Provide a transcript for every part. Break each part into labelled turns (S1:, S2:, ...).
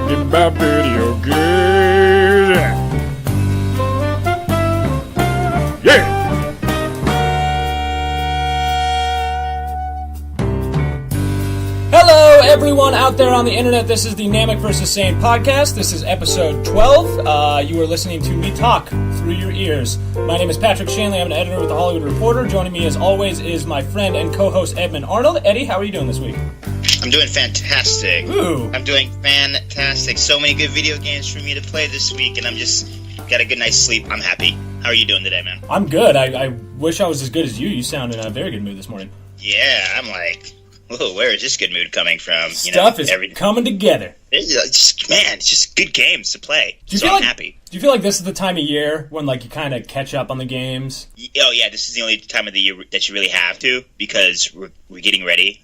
S1: talking about video games. Yeah! Hello, everyone out there on the internet. This is the Namek vs. Sane podcast. This is episode 12. You are listening to me talk through your ears. My name is Patrick Shanley. I'm an editor with The Hollywood Reporter. Joining me, as always, is my friend and co-host Edmund Arnold. Eddie, how are you doing this week?
S2: I'm doing fantastic.
S1: Ooh.
S2: I'm doing fantastic. So many good video games for me to play this week, and I'm just got a good night's sleep. I'm happy. How are you doing today, man?
S1: I'm good. I wish I was as good as you. You sound in a very good mood this morning.
S2: Yeah, I'm like, whoa, where is this good mood coming from?
S1: Stuff is coming together.
S2: It's just good games to play. So I'm happy.
S1: Do you feel like this is the time of year when you kind of catch up on the games?
S2: Oh, yeah, this is the only time of the year that you really have to, because we're getting ready.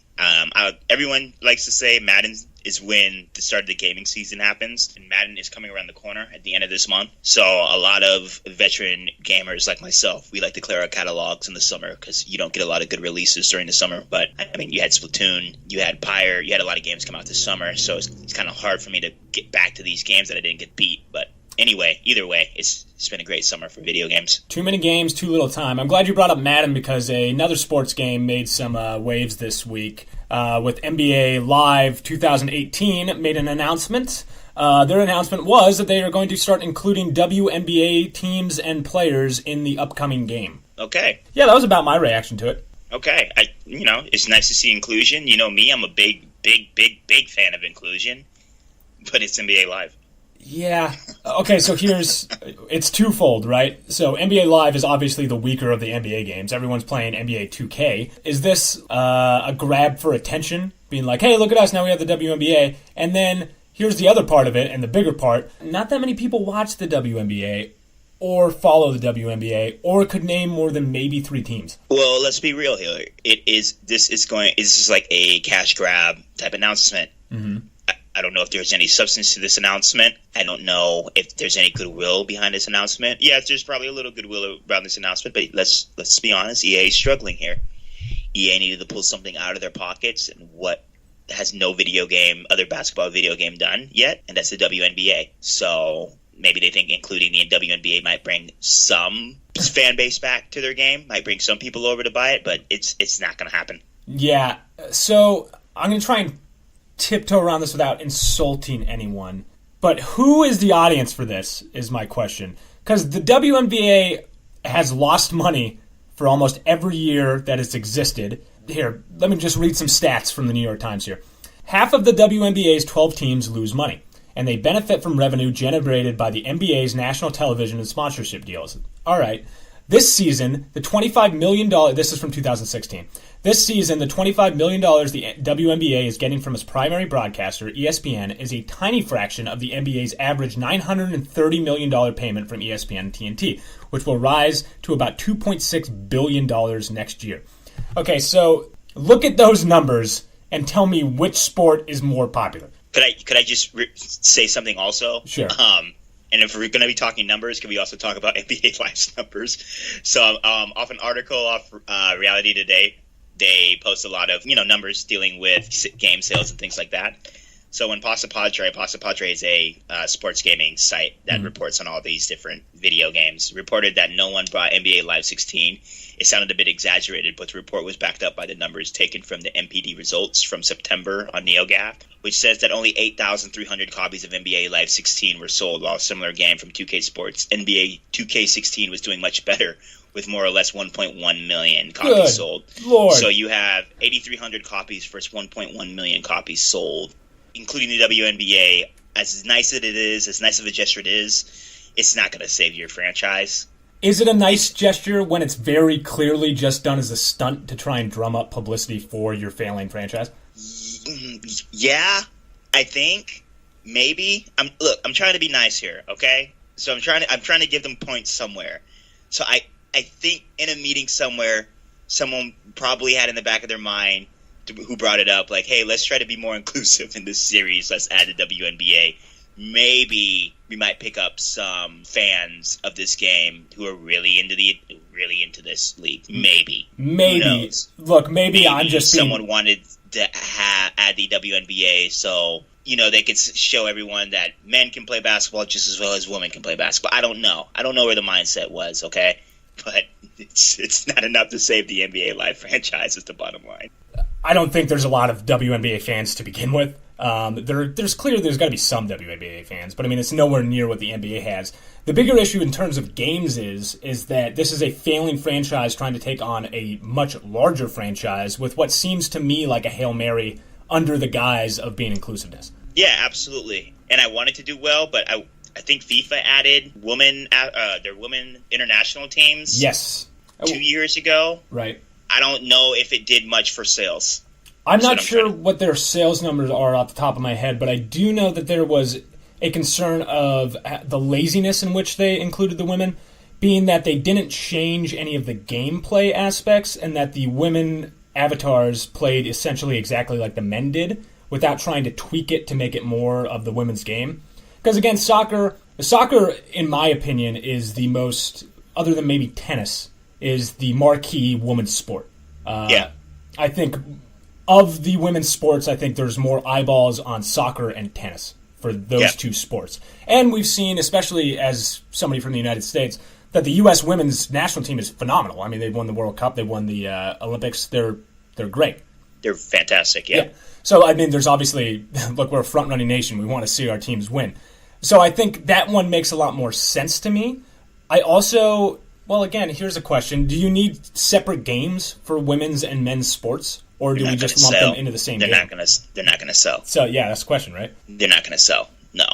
S2: Everyone likes to say Madden is when the start of the gaming season happens, and Madden is coming around the corner at the end of this month. So a lot of veteran gamers like myself, we like to clear our catalogs in the summer because you don't get a lot of good releases during the summer. But I mean, you had Splatoon, you had Pyre, you had a lot of games come out this summer, so it's kind of hard for me to get back to these games that I didn't get beat. But anyway, either way, it's been a great summer for video games. Too
S1: many games, too little time. I'm glad you brought up Madden because another sports game made some waves this week with NBA Live 2018 made an announcement. Their announcement was that they are going to start including WNBA teams and players in the upcoming game.
S2: Okay.
S1: Yeah, that was about my reaction to it.
S2: Okay. It's nice to see inclusion. You know me, I'm a big fan of inclusion, but it's NBA Live.
S1: Yeah. Okay, so it's twofold, right? So NBA Live is obviously the weaker of the NBA games. Everyone's playing NBA 2K. Is this a grab for attention? Being like, hey, look at us, now we have the WNBA. And then here's the other part of it, and the bigger part. Not that many people watch the WNBA or follow the WNBA or could name more than maybe 3 teams.
S2: Well, let's be real here. This is like a cash grab type announcement. Mm-hmm. I don't know if there's any substance to this announcement. I don't know if there's any goodwill behind this announcement. Yeah, there's probably a little goodwill around this announcement, but let's be honest, EA is struggling here. EA needed to pull something out of their pockets, and what has no other basketball video game done yet, and that's the WNBA. So maybe they think including the WNBA might bring some fan base back to their game, might bring some people over to buy it, but it's not going to happen.
S1: Yeah, so I'm going to try and tiptoe around this without insulting anyone. But who is the audience for this is my question. Because the WNBA has lost money for almost every year that it's existed. Here, let me just read some stats from the New York Times here. Half of the WNBA's 12 teams lose money, and they benefit from revenue generated by the NBA's national television and sponsorship deals. All right. This season, the $25 million... This is from 2016. This season, the $25 million the WNBA is getting from its primary broadcaster, ESPN, is a tiny fraction of the NBA's average $930 million payment from ESPN and TNT, which will rise to about $2.6 billion next year. Okay, so look at those numbers and tell me which sport is more popular.
S2: Could I just say something also?
S1: Sure.
S2: And if we're going to be talking numbers, can we also talk about NBA Live's numbers? So off an article off Reality Today, they post a lot of numbers dealing with game sales and things like that. So when Pasta Padre is a sports gaming site that reports on all these different video games, reported that no one brought NBA Live 16. It sounded a bit exaggerated, but the report was backed up by the numbers taken from the MPD results from September on NeoGAF, which says that only 8,300 copies of NBA Live 16 were sold, while a similar game from 2K Sports, NBA 2K16, was doing much better, with more or less 1.1 million copies sold.
S1: Lord.
S2: So you have 8,300 copies versus 1.1 million copies sold, including the WNBA. As nice as it is, as nice of a gesture it is, it's not going to save your franchise.
S1: Is it a nice gesture when it's very clearly just done as a stunt to try and drum up publicity for your failing franchise?
S2: Yeah, I think maybe. I'm trying to be nice here, okay? So I'm trying to give them points somewhere. So I think in a meeting somewhere, someone probably had in the back of their mind who brought it up, like, hey, let's try to be more inclusive in this series. Let's add the WNBA. Maybe we might pick up some fans of this game who are really into this league. Maybe.
S1: Look, maybe I'm just
S2: someone wanted to add the WNBA, so they could show everyone that men can play basketball just as well as women can play basketball. I don't know where the mindset was, okay? But it's not enough to save the NBA Live franchise is the bottom line.
S1: I don't think there's a lot of WNBA fans to begin with. There's got to be some WNBA fans, but I mean, it's nowhere near what the NBA has. The bigger issue in terms of games is that this is a failing franchise trying to take on a much larger franchise with what seems to me like a Hail Mary under the guise of being inclusiveness.
S2: Yeah, absolutely. And I wanted to do well, but I think FIFA added their women international teams.
S1: Yes.
S2: 2 years ago.
S1: Right.
S2: I don't know if it did much for sales.
S1: I'm not sure what their sales numbers are off the top of my head, but I do know that there was a concern of the laziness in which they included the women, being that they didn't change any of the gameplay aspects and that the women avatars played essentially exactly like the men did without trying to tweak it to make it more of the women's game. Because again, soccer, in my opinion, is the most, other than maybe tennis, is the marquee women's sport. I think of the women's sports, I think there's more eyeballs on soccer and tennis for those two sports. And we've seen, especially as somebody from the United States, that the U.S. women's national team is phenomenal. I mean, they've won the World Cup, they've won the Olympics. They're great.
S2: They're fantastic, yeah.
S1: So, I mean, there's obviously, look, we're a front-running nation. We want to see our teams win. So I think that one makes a lot more sense to me. I also, well, again, here's a question. Do you need separate games for women's and men's sports? Or do we just lump them into the same game?
S2: They're not going to sell.
S1: So, yeah, that's the question, right?
S2: They're not going to sell, no.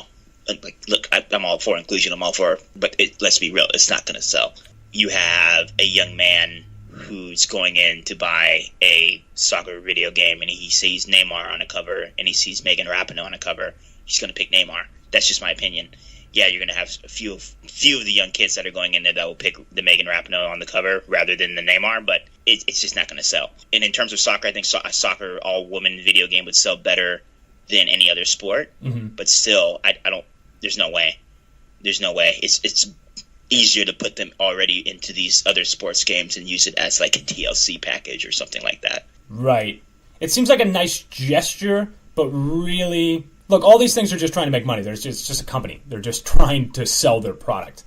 S2: Like, look, I'm all for inclusion. I'm all for, but let's be real. It's not going to sell. You have a young man who's going in to buy a soccer video game, and he sees Neymar on a cover, and he sees Megan Rapinoe on a cover. He's going to pick Neymar. That's just my opinion. Yeah, you're going to have a few of the young kids that are going in there that will pick the Megan Rapinoe on the cover rather than the Neymar, but it's just not going to sell. And in terms of soccer, I think a soccer all-woman video game would sell better than any other sport. Mm-hmm. But still, I don't. There's no way. There's no way. It's easier to put them already into these other sports games and use it as like a TLC package or something like that.
S1: Right. It seems like a nice gesture, but really, look, all these things are just trying to make money. It's just a company. They're just trying to sell their product.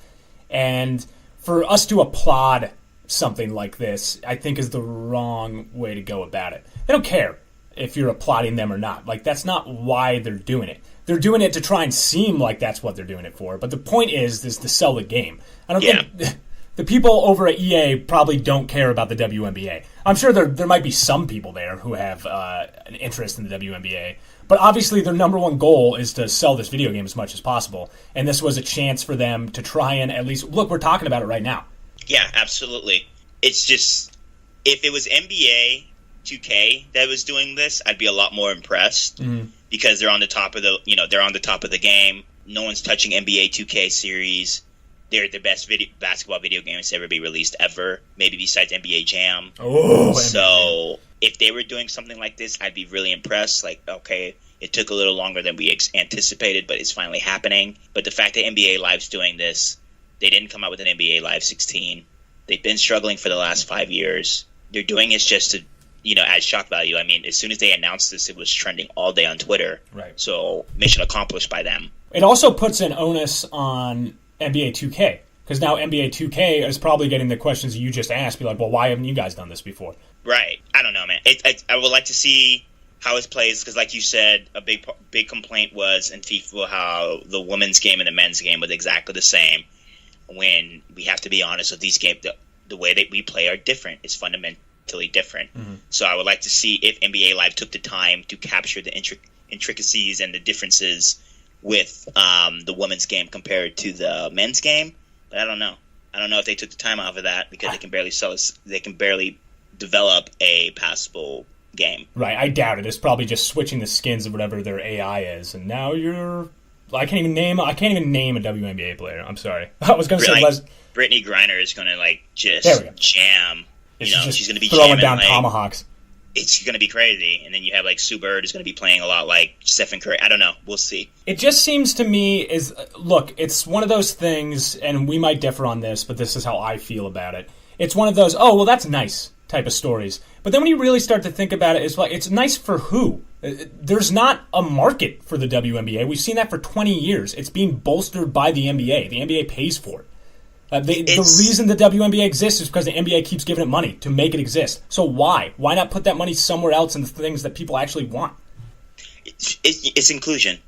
S1: And for us to applaud something like this, I think is the wrong way to go about it. They don't care if you're applauding them or not. Like, that's not why they're doing it. They're doing it to try and seem like that's what they're doing it for. But the point is to sell the game. I don't think the people over at EA probably don't care about the WNBA. I'm sure there might be some people there who have an interest in the WNBA. But obviously their number one goal is to sell this video game as much as possible. And this was a chance for them to try and at least, look, we're talking about it right now.
S2: Yeah, absolutely. It's just, if it was NBA 2K that was doing this, I'd be a lot more impressed. Mm-hmm. Because they're on the top of the game. No one's touching NBA 2K series. They're the best basketball video games to ever be released ever. Maybe besides NBA Jam.
S1: Oh,
S2: so if they were doing something like this, I'd be really impressed. Like, okay, it took a little longer than we anticipated, but it's finally happening. But the fact that NBA Live's doing this, they didn't come out with an NBA Live 16. They've been struggling for the last 5 years. They're doing it just to, add shock value. I mean, as soon as they announced this, it was trending all day on Twitter.
S1: Right.
S2: So mission accomplished by them.
S1: It also puts an onus on NBA 2K, because now NBA 2K is probably getting the questions you just asked. Be like, well, why haven't you guys done this before?
S2: Right. I don't know, man. I would like to see how it plays, because like you said, a big complaint was in FIFA how the women's game and the men's game was exactly the same, when we have to be honest with these games. The way that we play are different. It's fundamentally different. Mm-hmm. So I would like to see if NBA Live took the time to capture the intricacies and the differences with the women's game compared to the men's game. But I don't know. I don't know if they took the time out of that, because they can barely develop a passable game.
S1: Right. I doubt it. It's probably just switching the skins of whatever their AI is, and now I can't even name a WNBA player. I'm sorry. I was going to say
S2: Brittany Griner is going to just jam. She's going to be
S1: throwing down tomahawks.
S2: It's going to be crazy. And then you have Sue Bird is going to be playing a lot like Stephen Curry. I don't know. We'll see.
S1: It just seems to me look, it's one of those things, and we might differ on this, but this is how I feel about it. It's one of those, oh, well, that's nice type of stories. But then when you really start to think about it, it's like, it's nice for who? There's not a market for the WNBA. We've seen that for 20 years. It's being bolstered by the NBA. The NBA pays for it. The reason the WNBA exists is because the NBA keeps giving it money to make it exist. So why? Why not put that money somewhere else in the things that people actually want?
S2: It's inclusion.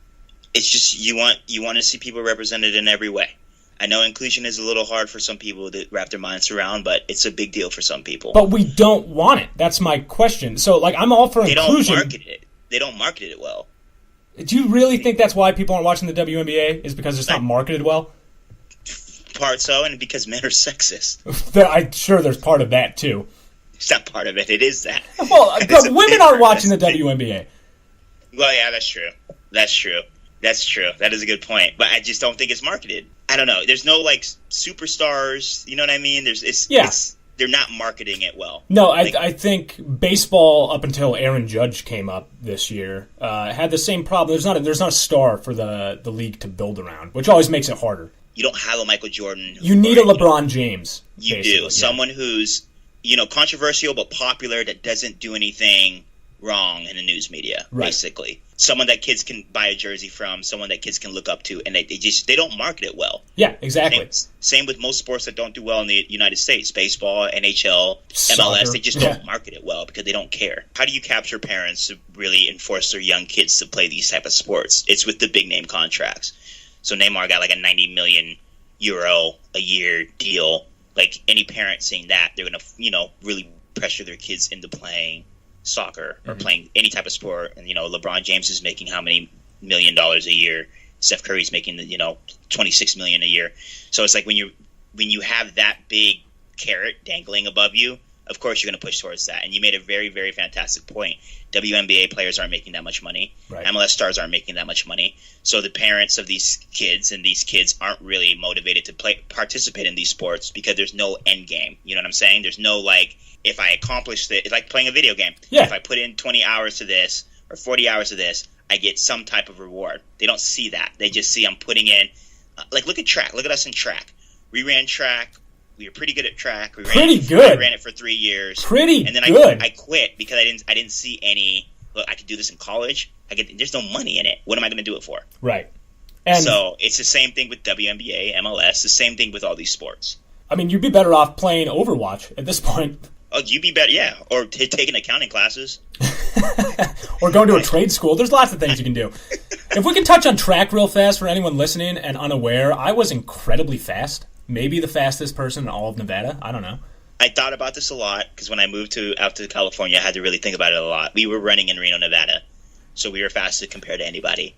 S2: It's just you want to see people represented in every way. I know inclusion is a little hard for some people to wrap their minds around, but it's a big deal for some people.
S1: But we don't want it. That's my question. So, like, I'm all for inclusion.
S2: They don't market it well.
S1: Do you really think that's why people aren't watching the WNBA? Is because it's not marketed well?
S2: Part so, and because men are sexist.
S1: I'm sure there's part of that, too.
S2: It's not part of it. It is that.
S1: Well, but women aren't watching the WNBA.
S2: Well, yeah, that's true. That is a good point. But I just don't think it's marketed. I don't know. There's no, like, superstars. You know what I mean? They're not marketing it well.
S1: No, I think baseball, up until Aaron Judge came up this year, had the same problem. There's not a star for the league to build around, which always makes it harder.
S2: You don't have a Michael Jordan.
S1: You need a LeBron James.
S2: You do. Yeah. Someone who's, controversial but popular, that doesn't do anything wrong in the news media, basically. Someone that kids can buy a jersey from, someone that kids can look up to, and they don't market it well.
S1: Yeah, exactly.
S2: Same with most sports that don't do well in the United States. Baseball, NHL,
S1: Soccer.
S2: MLS, they just don't market it well because they don't care. How do you capture parents to really enforce their young kids to play these type of sports? It's with the big name contracts. So Neymar got like a 90 million euro a year deal. Like, any parent seeing that, they're going to, really pressure their kids into playing soccer or playing any type of sport. And LeBron James is making how many $1 million a year? Steph Curry's making $26 million a year. So it's like when you have that big carrot dangling above you, of course you're going to push towards that. And you made a very, very fantastic point. WNBA players aren't making that much money. Right. MLS stars aren't making that much money. So the parents of these kids aren't really motivated to participate in these sports because there's no end game. You know what I'm saying? There's no, like, if I accomplish this, it's like playing a video game.
S1: Yeah.
S2: If I put in 20 hours to this or 40 hours to this, I get some type of reward. They don't see that. They just see I'm putting in, look at track. Look at us in track. We ran track. We were pretty good at track. I ran it for 3 years.
S1: And
S2: then I quit because I didn't see any. Look, I could do this in college. There's no money in it. What am I going to do it for?
S1: Right.
S2: And so it's the same thing with WNBA, MLS. The same thing with all these sports.
S1: I mean, you'd be better off playing Overwatch at this point.
S2: Oh, you'd be better, yeah. Or taking accounting classes.
S1: Or going to a trade school. There's lots of things you can do. If we can touch on track real fast for anyone listening and unaware, I was incredibly fast. Maybe the fastest person in all of Nevada. I don't know.
S2: I thought about this a lot because when I moved out to California, I had to really think about it a lot. We were running in Reno, Nevada, so we were faster compared to anybody.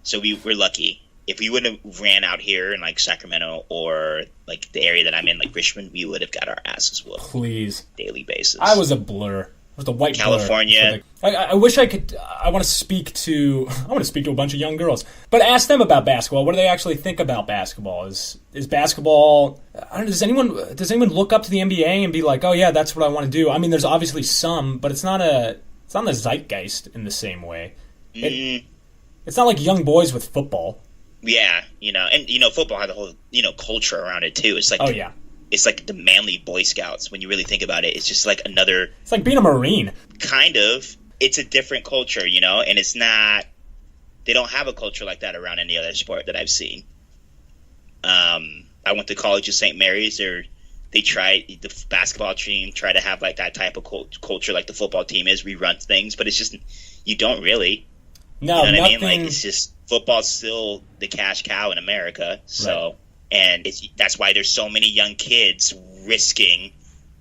S2: So we were lucky. If we would have ran out here in like Sacramento or like the area that I'm in, like Richmond, we would have got our asses whooped.
S1: Please.
S2: Daily basis.
S1: I was a blur. I was the white
S2: California.
S1: blur. I wish I could. I want to speak to a bunch of young girls, but ask them about basketball. What do they actually think about basketball? Is basketball? I don't know. Does anyone look up to the NBA and be like, oh yeah, that's what I want to do? I mean, there's obviously some, but it's not the zeitgeist in the same way. It's not like young boys with football.
S2: Yeah, and football had the whole culture around it too. It's like it's like the manly Boy Scouts when you really think about it. It's just like another.
S1: It's like being a Marine.
S2: Kind of. It's a different culture, and it's not. They don't have a culture like that around any other sport that I've seen. I went to college at St. Mary's. The basketball team try to have like that type of culture like the football team is. We run things, but it's just you don't really.
S1: No,
S2: you know what
S1: nothing.
S2: I mean? Like, it's just football's still the cash cow in America. So, right. And that's why there's so many young kids risking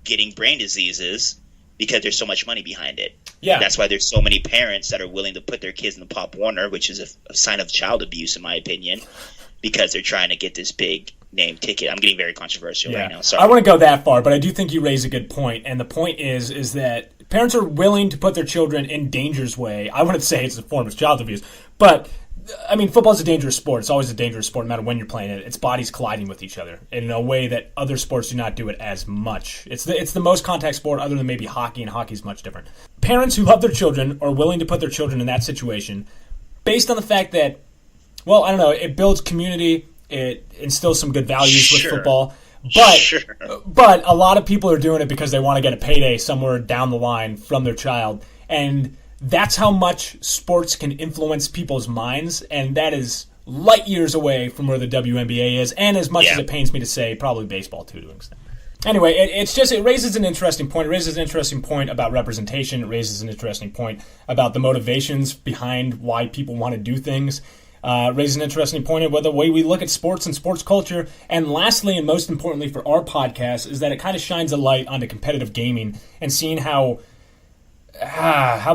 S2: getting brain diseases because there's so much money behind it.
S1: Yeah.
S2: That's why there's so many parents that are willing to put their kids in the Pop Warner, which is a sign of child abuse, in my opinion, because they're trying to get this big name ticket. I'm getting very controversial right now. Sorry.
S1: I want to go that far, but I do think you raise a good point. And the point is that parents are willing to put their children in danger's way. I wouldn't say it's a form of child abuse, but I mean, football's a dangerous sport. It's always a dangerous sport no matter when you're playing it. It's bodies colliding with each other in a way that other sports do not do it as much. It's the most contact sport other than maybe hockey, and hockey's much different. Parents who love their children are willing to put their children in that situation based on the fact that, well, I don't know, it builds community, it instills some good values with football, But
S2: Sure.
S1: but a lot of people are doing it because they want to get a payday somewhere down the line from their child, and that's how much sports can influence people's minds, and that is light years away from where the WNBA is, and as much as it pains me to say, probably baseball too to an extent. Anyway, it raises an interesting point. It raises an interesting point about representation. It raises an interesting point about the motivations behind why people want to do things. Raises an interesting point about the way we look at sports and sports culture. And lastly, and most importantly for our podcast, is that it kind of shines a light onto competitive gaming and seeing how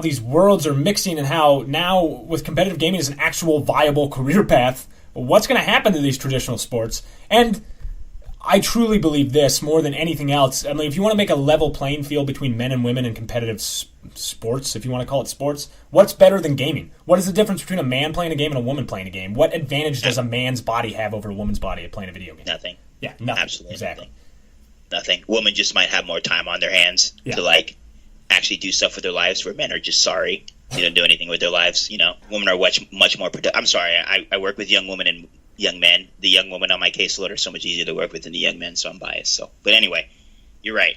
S1: these worlds are mixing, and how now with competitive gaming is an actual viable career path. What's going to happen to these traditional sports? And I truly believe this more than anything else. I mean, if you want to make a level playing field between men and women in competitive sports, if you want to call it sports, what's better than gaming? What is the difference between a man playing a game and a woman playing a game? What advantage does a man's body have over a woman's body at playing a video game?
S2: Nothing.
S1: Yeah, nothing.
S2: Absolutely
S1: Exactly.
S2: nothing. Women just might have more time on their hands to like actually do stuff with their lives, where men are just sorry. They don't do anything with their lives. Women are much more productive. I'm sorry. I work with young women and young men. The young women on my caseload are so much easier to work with than the young men, so I'm biased. So, but anyway, you're right.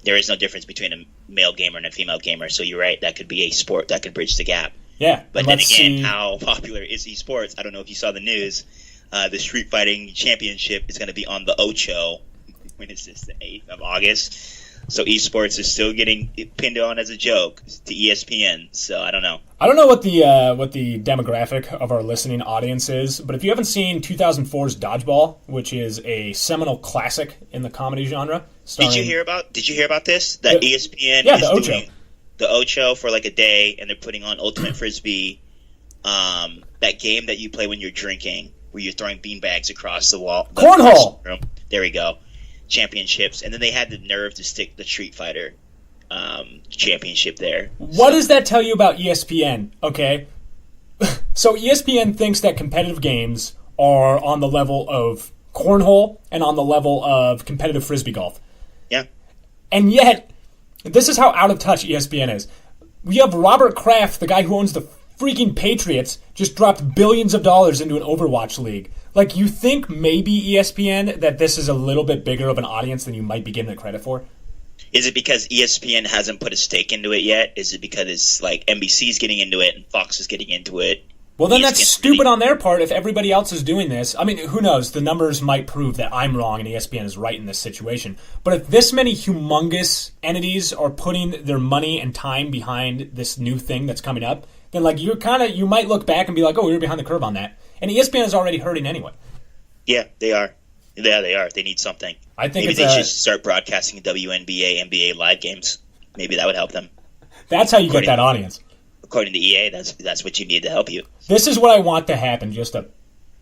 S2: There is no difference between a male gamer and a female gamer. So you're right. That could be a sport that could bridge the gap.
S1: Yeah.
S2: But then again, how popular is esports? I don't know if you saw the news. The Street Fighting Championship is going to be on the Ocho. When is this? The 8th of August. So esports is still getting pinned on as a joke to ESPN. So I don't know.
S1: I don't know what the demographic of our listening audience is, but if you haven't seen 2004's Dodgeball, which is a seminal classic in the comedy genre,
S2: Did you hear about this? That ESPN is doing the Ocho for like a day, and they're putting on Ultimate Frisbee, that game that you play when you're drinking, where you're throwing beanbags across the wall.
S1: Cornhole.
S2: There we go. Championships, and then they had the nerve to stick the Street Fighter championship there.
S1: What does that tell you about ESPN? Okay, so ESPN thinks that competitive games are on the level of cornhole and on the level of competitive frisbee golf.
S2: Yeah,
S1: and yet this is how out of touch ESPN is. We have Robert Kraft, the guy who owns the freaking Patriots, just dropped billions of dollars into an Overwatch league. Like, you think maybe ESPN that this is a little bit bigger of an audience than you might be giving it credit for?
S2: Is it because ESPN hasn't put a stake into it yet? Is it because it's like NBC's getting into it and Fox is getting into it?
S1: Well, then that's stupid on their part if everybody else is doing this. I mean, who knows? The numbers might prove that I'm wrong and ESPN is right in this situation. But if this many humongous entities are putting their money and time behind this new thing that's coming up, then like you might look back and be like, oh, we were behind the curve on that. And ESPN is already hurting anyway.
S2: Yeah, they are. Yeah, they are. They need something.
S1: I think
S2: maybe they should start broadcasting WNBA, NBA live games. Maybe that would help them.
S1: That's how you get that audience.
S2: According to EA, that's what you need to help you.
S1: This is what I want to happen, just to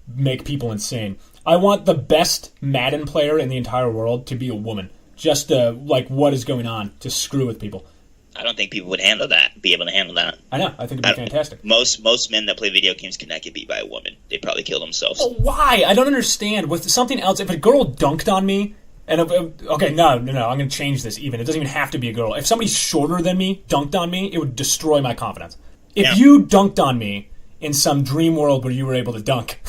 S1: make people insane. I want the best Madden player in the entire world to be a woman. Just like what is going on to screw with people.
S2: I don't think people would be able to handle that.
S1: I know. I think it'd be fantastic.
S2: Most men that play video games cannot get beat by a woman. They'd probably kill themselves.
S1: Oh, why? I don't understand. With something else, if a girl dunked on me, and okay, no, I'm going to change this even. It doesn't even have to be a girl. If somebody shorter than me dunked on me, it would destroy my confidence. If you dunked on me in some dream world where you were able to dunk,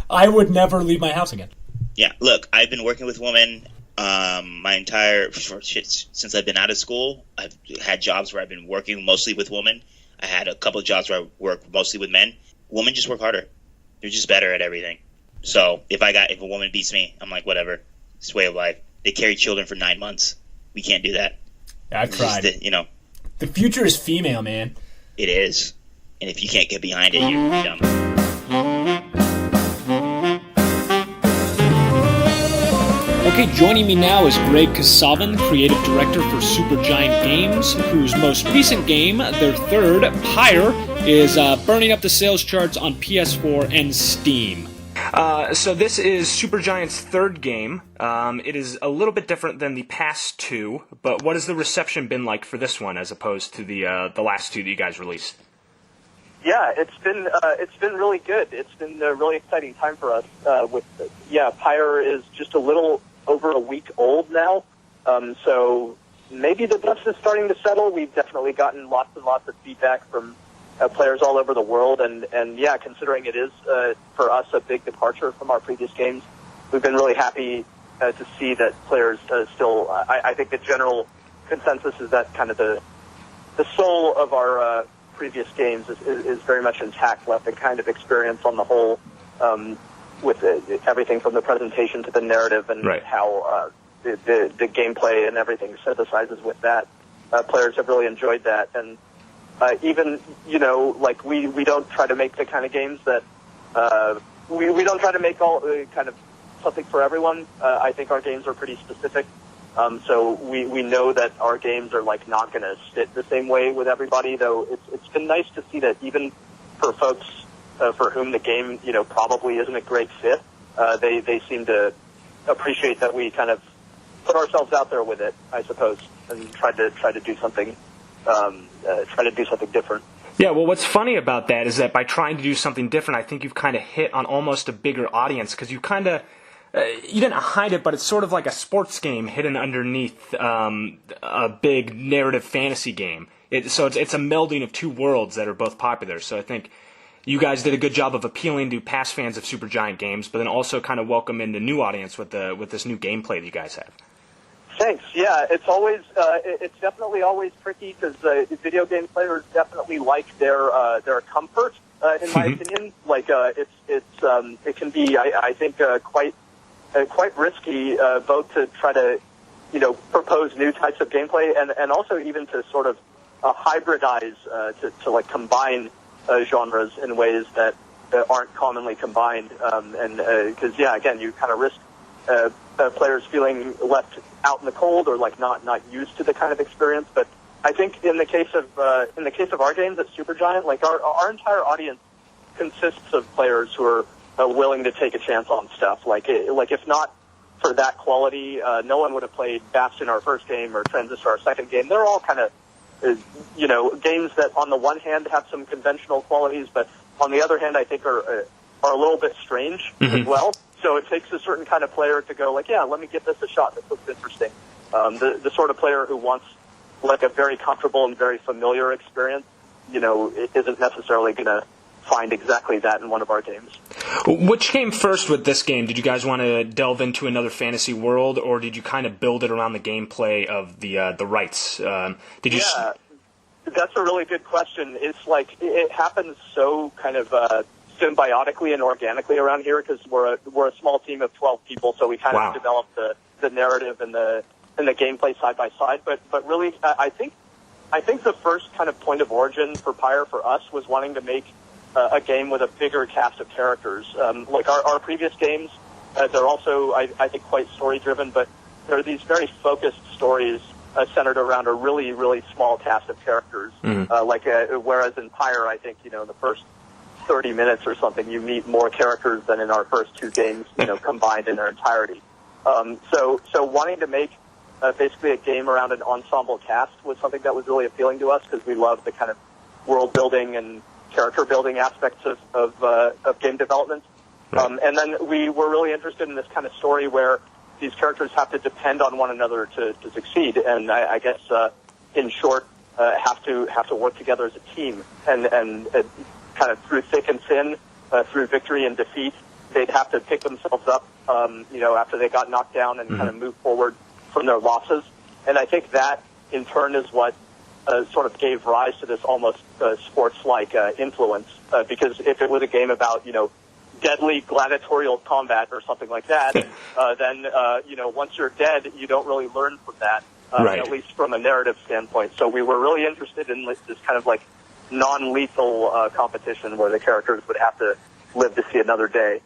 S1: I would never leave my house again.
S2: Yeah, look, I've been working with women my entire since I've been out of school. I've had jobs where I've been working mostly with women. I had a couple of jobs where I work mostly with men. Women just work harder. They're just better at everything. So if a woman beats me, I'm like, whatever. It's way of life. They carry children for 9 months. We can't do that.
S1: Yeah, I've tried. The future is female, man.
S2: It is. And if you can't get behind it, you're dumb.
S1: Okay, joining me now is Greg Kasavin, creative director for Supergiant Games, whose most recent game, their third, Pyre, is burning up the sales charts on PS4 and Steam. So this is Supergiant's third game. It is a little bit different than the past two, but what has the reception been like for this one as opposed to the last two that you guys released?
S3: Yeah, it's been really good. It's been a really exciting time for us. Pyre is just a little over a week old now, so maybe the dust is starting to settle. We've definitely gotten lots and lots of feedback from players all over the world, and considering it is for us a big departure from our previous games, we've been really happy to see that players still. I think the general consensus is that kind of the soul of our previous games is very much intact. Left the kind of experience on the whole, with everything from the presentation to the narrative and how the gameplay and everything synthesizes with that. Players have really enjoyed that, and even like we don't try to make the kind of games that we don't try to make all kind of something for everyone. I think our games are pretty specific. So we know that our games are like not going to sit the same way with everybody, though it's been nice to see that even for folks for whom the game probably isn't a great fit, they seem to appreciate that we kind of put ourselves out there with it, I suppose, and try to do something different.
S4: Yeah, well, what's funny about that is that by trying to do something different, I think you've kind of hit on almost a bigger audience, because you kind of you didn't hide it, but it's sort of like a sports game hidden underneath a big narrative fantasy game. So it's a melding of two worlds that are both popular. So I think you guys did a good job of appealing to past fans of Supergiant Games, but then also kind of welcome in the new audience with this new gameplay that you guys have.
S3: Thanks. Yeah, it's definitely always tricky because video game players definitely like their comfort. In my opinion, like it can be, I think, quite risky, both to try to, propose new types of gameplay and also even to sort of hybridize, to like combine genres in ways that aren't commonly combined. And because, again, you kind of risk players feeling left out in the cold or like not used to the kind of experience. But I think in the case of our games at Supergiant, like our entire audience consists of players who are willing to take a chance on stuff. Like if not for that quality, no one would have played Bastion our first game or Transistor our second game. They're all kind of games that on the one hand have some conventional qualities, but on the other hand I think are a little bit strange as well. So it takes a certain kind of player to go like, yeah, let me give this a shot. This looks interesting. The sort of player who wants like a very comfortable and very familiar experience, it isn't necessarily going to find exactly that in one of our games.
S4: Which came first with this game? Did you guys want to delve into another fantasy world, or did you kind of build it around the gameplay of the rights?
S3: Yeah, that's a really good question. It's like it happens so kind of symbiotically and organically around here because we're a small team of 12 people, so we kind of developed the narrative and the gameplay side by side. But really, I think the first kind of point of origin for Pyre for us was wanting to make a game with a bigger cast of characters. Like our previous games, they're also I think quite story driven, but they're these very focused stories centered around a really really small cast of characters. Whereas in Pyre, I think in the first 30 minutes or something, you meet more characters than in our first two games, combined in their entirety. So wanting to make basically a game around an ensemble cast was something that was really appealing to us because we love the kind of world building and character building aspects of game development. And then we were really interested in this kind of story where these characters have to depend on one another to succeed, and I guess in short, have to work together as a team and kind of through thick and thin, through victory and defeat, they'd have to pick themselves up, after they got knocked down and kind of move forward from their losses. And I think that, in turn, is what sort of gave rise to this almost sports-like influence. Because if it was a game about, deadly gladiatorial combat or something like that, then, once you're dead, you don't really learn from that, at least from a narrative standpoint. So we were really interested in this kind of like non-lethal competition where the characters would have to live to see another day.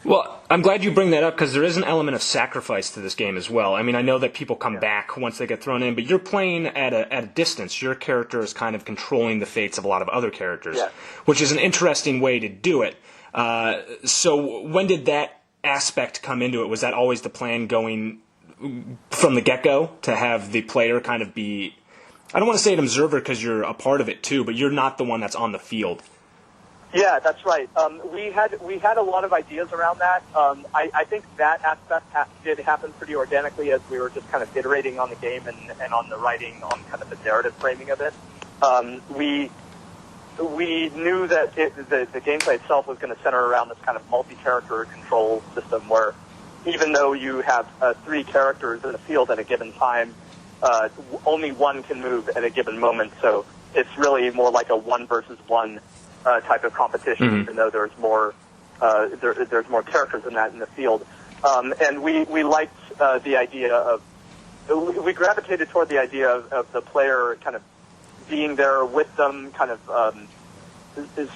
S4: Well, I'm glad you bring that up because there is an element of sacrifice to this game as well. I mean, I know that people come back once they get thrown in, but you're playing at a distance. Your character is kind of controlling the fates of a lot of other characters, which is an interesting way to do it. So when did that aspect come into it? Was that always the plan going from the get-go to have the player kind of be, I don't want to say an observer because you're a part of it too, but you're not the one that's on the field?
S3: Yeah, that's right. We had a lot of ideas around that. I think that aspect did happen pretty organically as we were just kind of iterating on the game and on the writing, on kind of the narrative framing of it. We knew that the gameplay itself was going to center around this kind of multi-character control system where even though you have 3 characters in the field at a given time, only one can move at a given moment. So it's really more like a 1 versus 1 type of competition, even though there's more there's more characters than that in the field. And we liked the idea of, we gravitated toward the idea of the player kind of being there with them, kind of is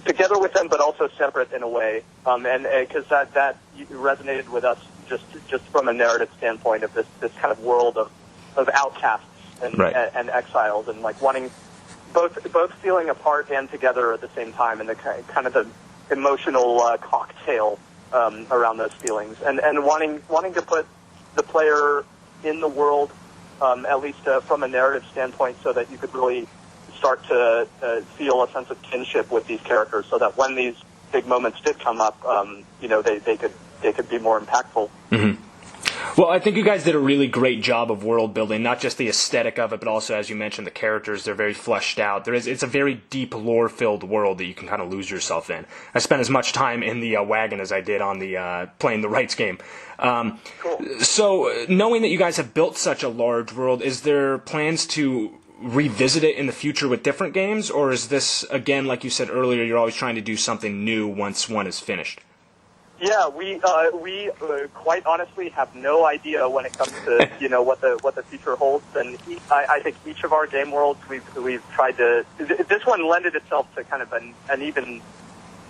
S3: together with them, but also separate in a way. And because that resonated with us just from a narrative standpoint of this kind of world of outcasts and exiles, and like wanting both feeling apart and together at the same time, and the kind of the emotional cocktail around those feelings, and wanting to put the player in the world, at least from a narrative standpoint, so that you could really start to feel a sense of kinship with these characters, so that when these big moments did come up, they could be more impactful.
S4: Mm-hmm. Well, I think you guys did a really great job of world building, not just the aesthetic of it, but also, as you mentioned, the characters. They're very fleshed out. It's a very deep, lore-filled world that you can kind of lose yourself in. I spent as much time in the wagon as I did on the playing the rights game.
S3: Cool.
S4: So, knowing that you guys have built such a large world, is there plans to revisit it in the future with different games, or is this, again, like you said earlier, you're always trying to do something new once one is finished?
S3: Yeah, we quite honestly have no idea when it comes to what the future holds, and I think each of our game worlds we've tried to. This one lended itself to kind of an even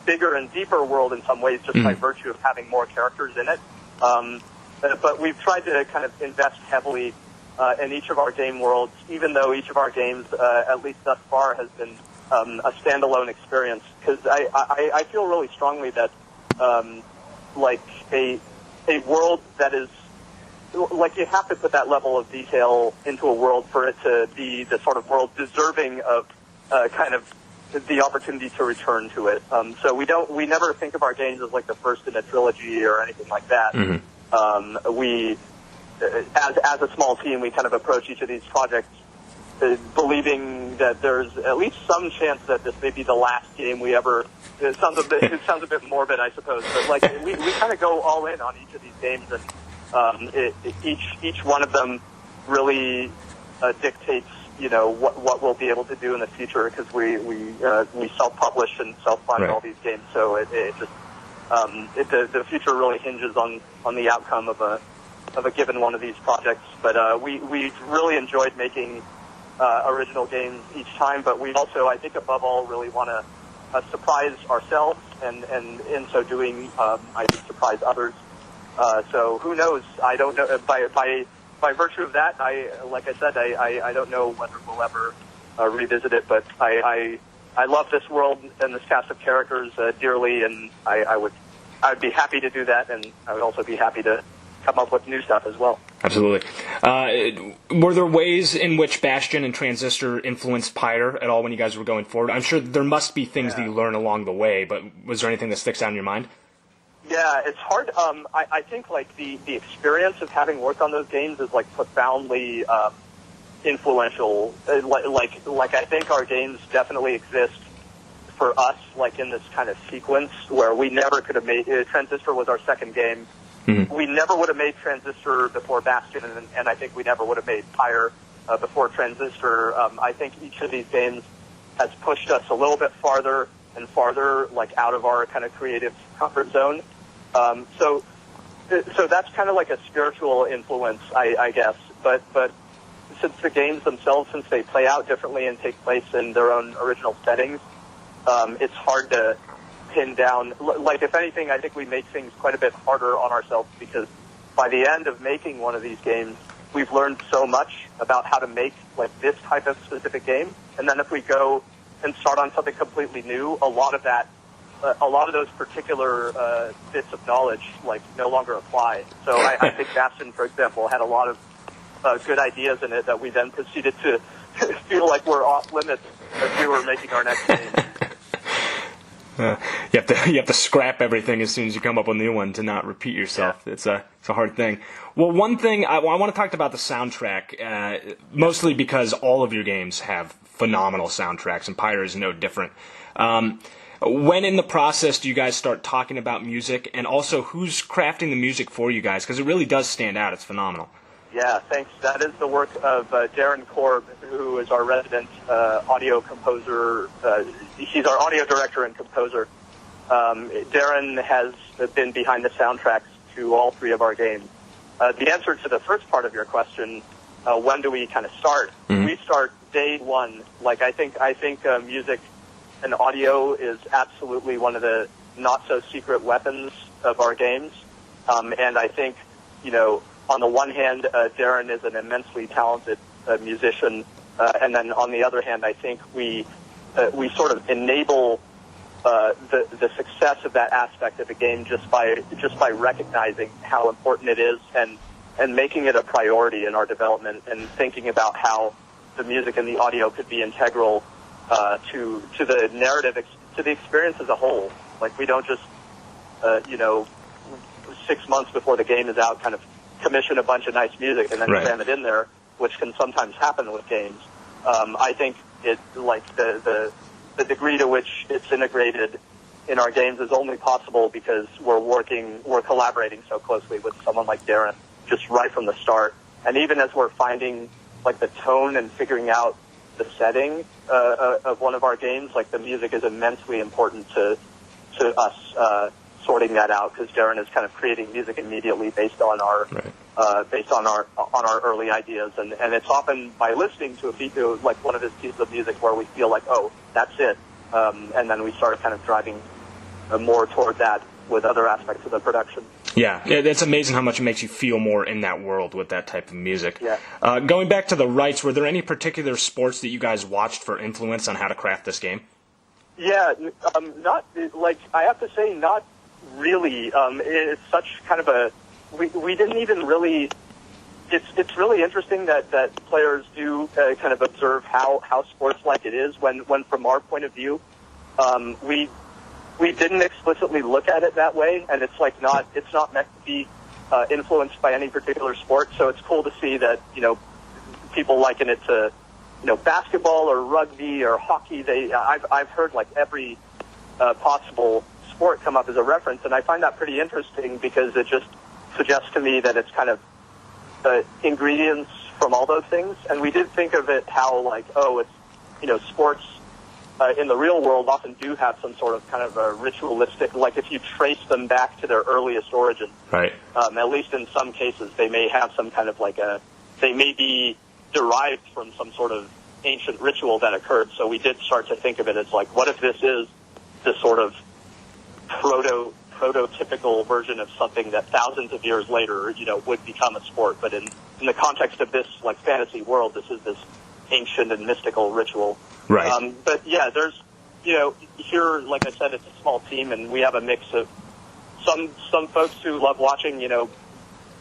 S3: bigger and deeper world in some ways, just by virtue of having more characters in it. But we've tried to kind of invest heavily in each of our game worlds, even though each of our games, at least thus far, has been a standalone experience. Because I feel really strongly that. Like a world that is, like, you have to put that level of detail into a world for it to be the sort of world deserving of kind of the opportunity to return to it. So we never think of our games as like the first in a trilogy or anything like that. Mm-hmm. We, as a small team, we kind of approach each of these projects believing that there's at least some chance that this may be the last game we ever. It sounds a bit morbid, I suppose, but like we kind of go all in on each of these games, and each one of them really dictates what we'll be able to do in the future, because we self-publish and self-fund all these games, so it just the future really hinges on the outcome of a given one of these projects. But we really enjoyed making original games each time, but we also, I think above all, really want to surprise ourselves, and in so doing, I think surprise others. So who knows? I don't know. By virtue of that, like I said, I don't know whether we'll ever revisit it. But I love this world and this cast of characters dearly, and I'd be happy to do that, and I would also be happy to come up with new stuff as well.
S4: Absolutely. Were there ways in which Bastion and Transistor influenced Pyre at all when you guys were going forward? I'm sure there must be things that you learn along the way, but was there anything that sticks out in your mind?
S3: Yeah, it's hard. I think like the experience of having worked on those games is like profoundly influential. Like I think our games definitely exist for us, like in this kind of sequence where we never could have made Transistor was our second game. Mm-hmm. We never would have made Transistor before Bastion, and I think we never would have made Pyre before Transistor. I think each of these games has pushed us a little bit farther and farther, like out of our kind of creative comfort zone. So that's kind of like a spiritual influence, I guess. But since the games themselves, since they play out differently and take place in their own original settings, it's hard to pin down. Like, if anything, I think we make things quite a bit harder on ourselves, because by the end of making one of these games, we've learned so much about how to make like this type of specific game. And then if we go and start on something completely new, a lot of those particular bits of knowledge like no longer apply. So I think Bastion, for example, had a lot of good ideas in it that we then proceeded to feel like we're off limits as we were making our next game.
S4: You have to scrap everything as soon as you come up with a new one to not repeat yourself. Yeah. It's a hard thing. Well, one thing I want to talk about the soundtrack, mostly because all of your games have phenomenal soundtracks, and Pyre is no different. When in the process do you guys start talking about music, and also who's crafting the music for you guys? Because it really does stand out. It's phenomenal.
S3: Yeah, thanks. That is the work of Darren Korb, who is our resident audio composer. He's our audio director and composer. Darren has been behind the soundtracks to all three of our games. The answer to the first part of your question, when do we kind of start? Mm-hmm. We start day one. Like I think music and audio is absolutely one of the not so secret weapons of our games. And I think, on the one hand, Darren is an immensely talented musician, and then on the other hand, I think we sort of enable the success of that aspect of the game just by recognizing how important it is and making it a priority in our development and thinking about how the music and the audio could be integral to the narrative, to the experience as a whole. Like we don't just 6 months before the game is out kind of commission a bunch of nice music and then cram it in there, which can sometimes happen with games. I think it like the degree to which it's integrated in our games is only possible because we're collaborating so closely with someone like Darren just right from the start. And even as we're finding like the tone and figuring out the setting of one of our games, like the music is immensely important to us sorting that out, because Darren is kind of creating music immediately based on our early ideas, and it's often by listening to like one of his pieces of music where we feel like, oh, that's it, and then we start kind of driving more toward that with other aspects of the production.
S4: Yeah, it's amazing how much it makes you feel more in that world with that type of music.
S3: Yeah.
S4: Going back to the rights, were there any particular sports that you guys watched for influence on how to craft this game?
S3: Yeah, not like I have to say, not really. It's such kind of we didn't even really. It's really interesting that players do kind of observe how sports like it is when from our point of view, we didn't explicitly look at it that way, and it's not meant to be influenced by any particular sport. So it's cool to see that people liken it to basketball or rugby or hockey. I've heard like every possible sport come up as a reference, and I find that pretty interesting because it just suggests to me that it's kind of ingredients from all those things. And we did think of it how like, it's sports in the real world often do have some sort of kind of a ritualistic, like if you trace them back to their earliest origin,
S4: right?
S3: At least in some cases, they may have some kind of like they may be derived from some sort of ancient ritual that occurred. So we did start to think of it as like, what if this is this sort of prototypical version of something that thousands of years later, would become a sport. But in the context of this like fantasy world, this is this ancient and mystical ritual.
S4: Right.
S3: But yeah, there's, here, like I said, it's a small team, and we have a mix of some folks who love watching,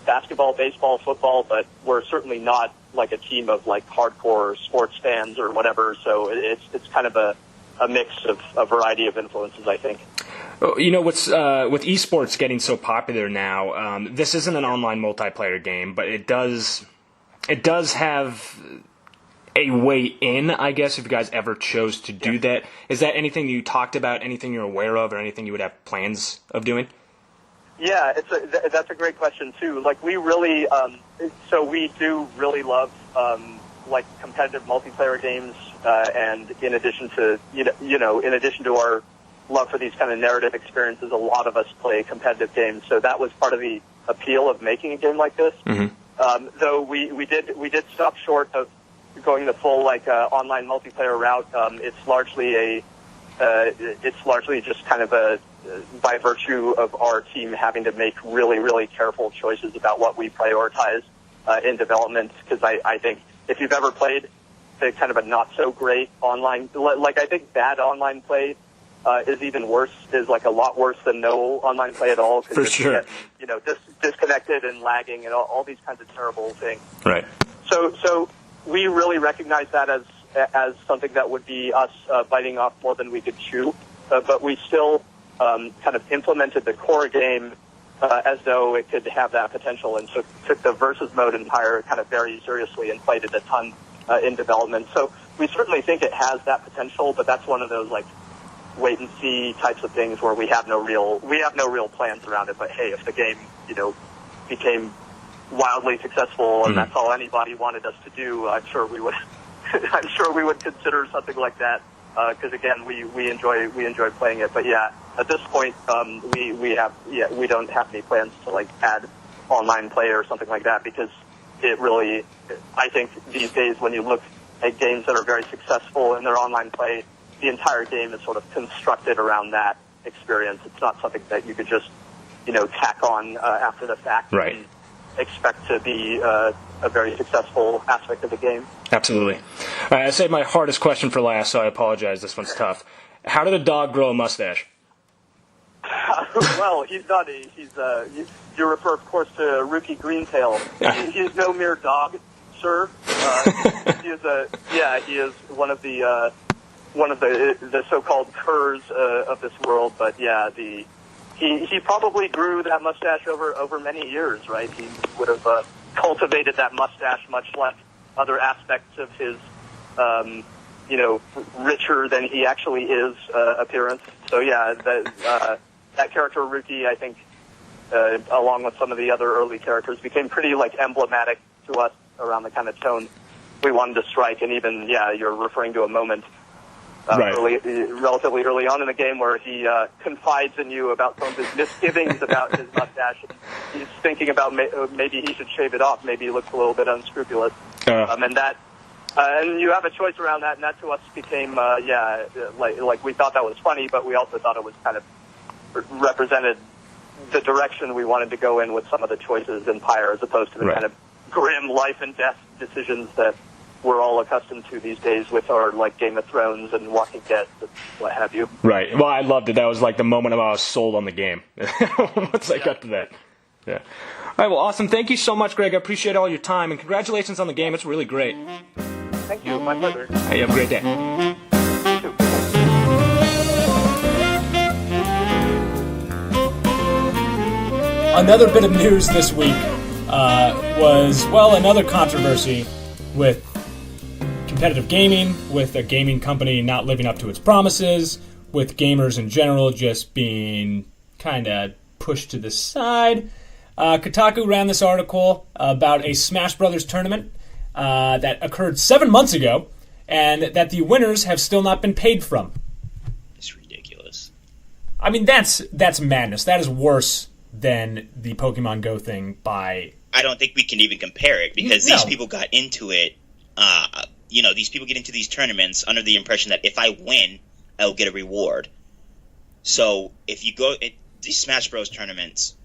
S3: basketball, baseball, football, but we're certainly not like a team of like hardcore sports fans or whatever. So it's kind of a mix of a variety of influences, I think.
S4: What's with esports getting so popular now, this isn't an online multiplayer game, but it does have a way in, I guess, if you guys ever chose to do that. Is that anything you talked about, anything you're aware of, or anything you would have plans of doing?
S3: Yeah, that's a great question too. Like we really, so we do really love like competitive multiplayer games, and in addition to in addition to our love for these kind of narrative experiences, a lot of us play competitive games. So that was part of the appeal of making a game like this. Mm-hmm. Though we did stop short of going the full like online multiplayer route. It's largely just kind of by virtue of our team having to make really, really careful choices about what we prioritize in development. Because I think if you've ever played the kind of a not so great online, like I think bad online play is even worse, is like a lot worse than no online play at all.
S4: For sure.
S3: Disconnected and lagging and all these kinds of terrible things.
S4: Right.
S3: So we really recognize that as something that would be us biting off more than we could chew. But we still kind of implemented the core game as though it could have that potential, and took the versus mode in Pyre kind of very seriously and played it a ton in development. So we certainly think it has that potential, but that's one of those like wait and see types of things where we have no real plans around it. But hey, if the game, became wildly successful and that's all anybody wanted us to do, I'm sure we would. I'm sure we would consider something like that. Because again, we enjoy playing it. But yeah, at this point, we don't have any plans to like add online play or something like that, because it really, I think these days when you look at games that are very successful in their online play, the entire game is sort of constructed around that experience. It's not something that you could just, tack on after the fact
S4: right.
S3: and expect to be a very successful aspect of the game.
S4: Absolutely. All right, I saved my hardest question for last, so I apologize. This one's tough. How did a dog grow a mustache?
S3: Well, he's not you refer, of course, to Rookie Greentail. He's no mere dog, sir. He is one of the so-called curs of this world. But yeah, he probably grew that mustache over many years, right? He would have cultivated that mustache much like other aspects of his, richer than he actually is appearance. So yeah, that character Rookie, I think, along with some of the other early characters, became pretty like emblematic to us around the kind of tone we wanted to strike. And even you're referring to a moment
S4: right.
S3: relatively early on in the game where he confides in you about some of his misgivings about his mustache. And he's thinking about maybe he should shave it off. Maybe he looks a little bit unscrupulous. And you have a choice around that, and that to us became, like we thought that was funny, but we also thought it was kind of represented the direction we wanted to go in with some of the choices in Pyre, as opposed to the kind of grim life and death decisions that we're all accustomed to these days with our like Game of Thrones and Walking Dead and what have you.
S4: Right. Well, I loved it. That was like the moment I was sold on the game. Once I got to that. Yeah. All right. Well, awesome. Thank you so much, Greg. I appreciate all your time, and congratulations on the game. It's really great.
S3: Thank you. My pleasure.
S4: Hey, have a great day.
S3: You too.
S1: Another bit of news this week was, another controversy with competitive gaming, with a gaming company not living up to its promises, with gamers in general just being kind of pushed to the side. Kotaku ran this article about a Smash Brothers tournament that occurred 7 months ago, and that the winners have still not been paid from.
S2: It's ridiculous.
S1: I mean, that's madness. That is worse than the Pokemon Go thing by...
S2: I don't think we can even compare it, because these people got into it. These people get into these tournaments under the impression that if I win, I'll get a reward. So if you go at these Smash Bros tournaments,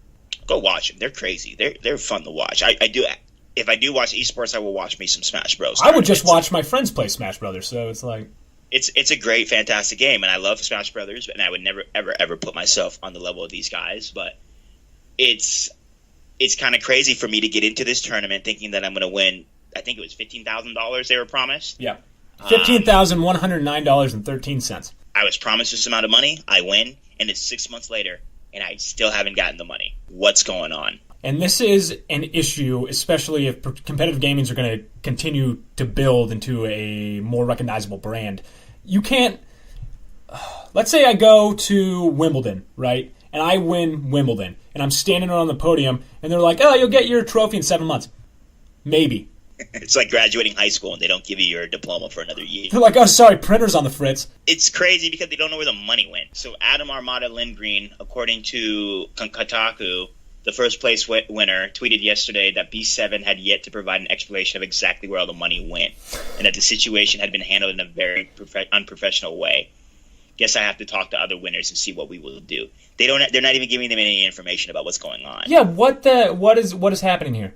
S2: go watch them. They're crazy. They're fun to watch. If I do watch esports, I will watch me some Smash Bros.
S1: I would just watch my friends play Smash Brothers. So it's like
S2: it's a great, fantastic game, and I love Smash Brothers, and I would never, ever put myself on the level of these guys. But it's kind of crazy for me to get into this tournament thinking that I'm going to win. I think it was $15,000 they were promised.
S1: Yeah, $15,109.13.
S2: I was promised this amount of money. I win, and it's 6 months later, and I still haven't gotten the money. What's going on? And
S1: this is an issue, especially if competitive gamings are going to continue to build into a more recognizable brand. You can't... Let's say I go to Wimbledon, right? And I win Wimbledon, and I'm standing on the podium, and they're like, you'll get your trophy in 7 months. Maybe.
S2: It's like graduating high school, and they don't give you your diploma for another year.
S1: They're like, sorry, printer's on the fritz.
S2: It's crazy because they don't know where the money went. So Adam Armada Lindgreen, according to Kotaku, the first place winner, tweeted yesterday that B7 had yet to provide an explanation of exactly where all the money went, and that the situation had been handled in a very unprofessional way. Guess I have to talk to other winners and see what we will do. They're not even giving them any information about what's going on.
S1: Yeah, what is happening here?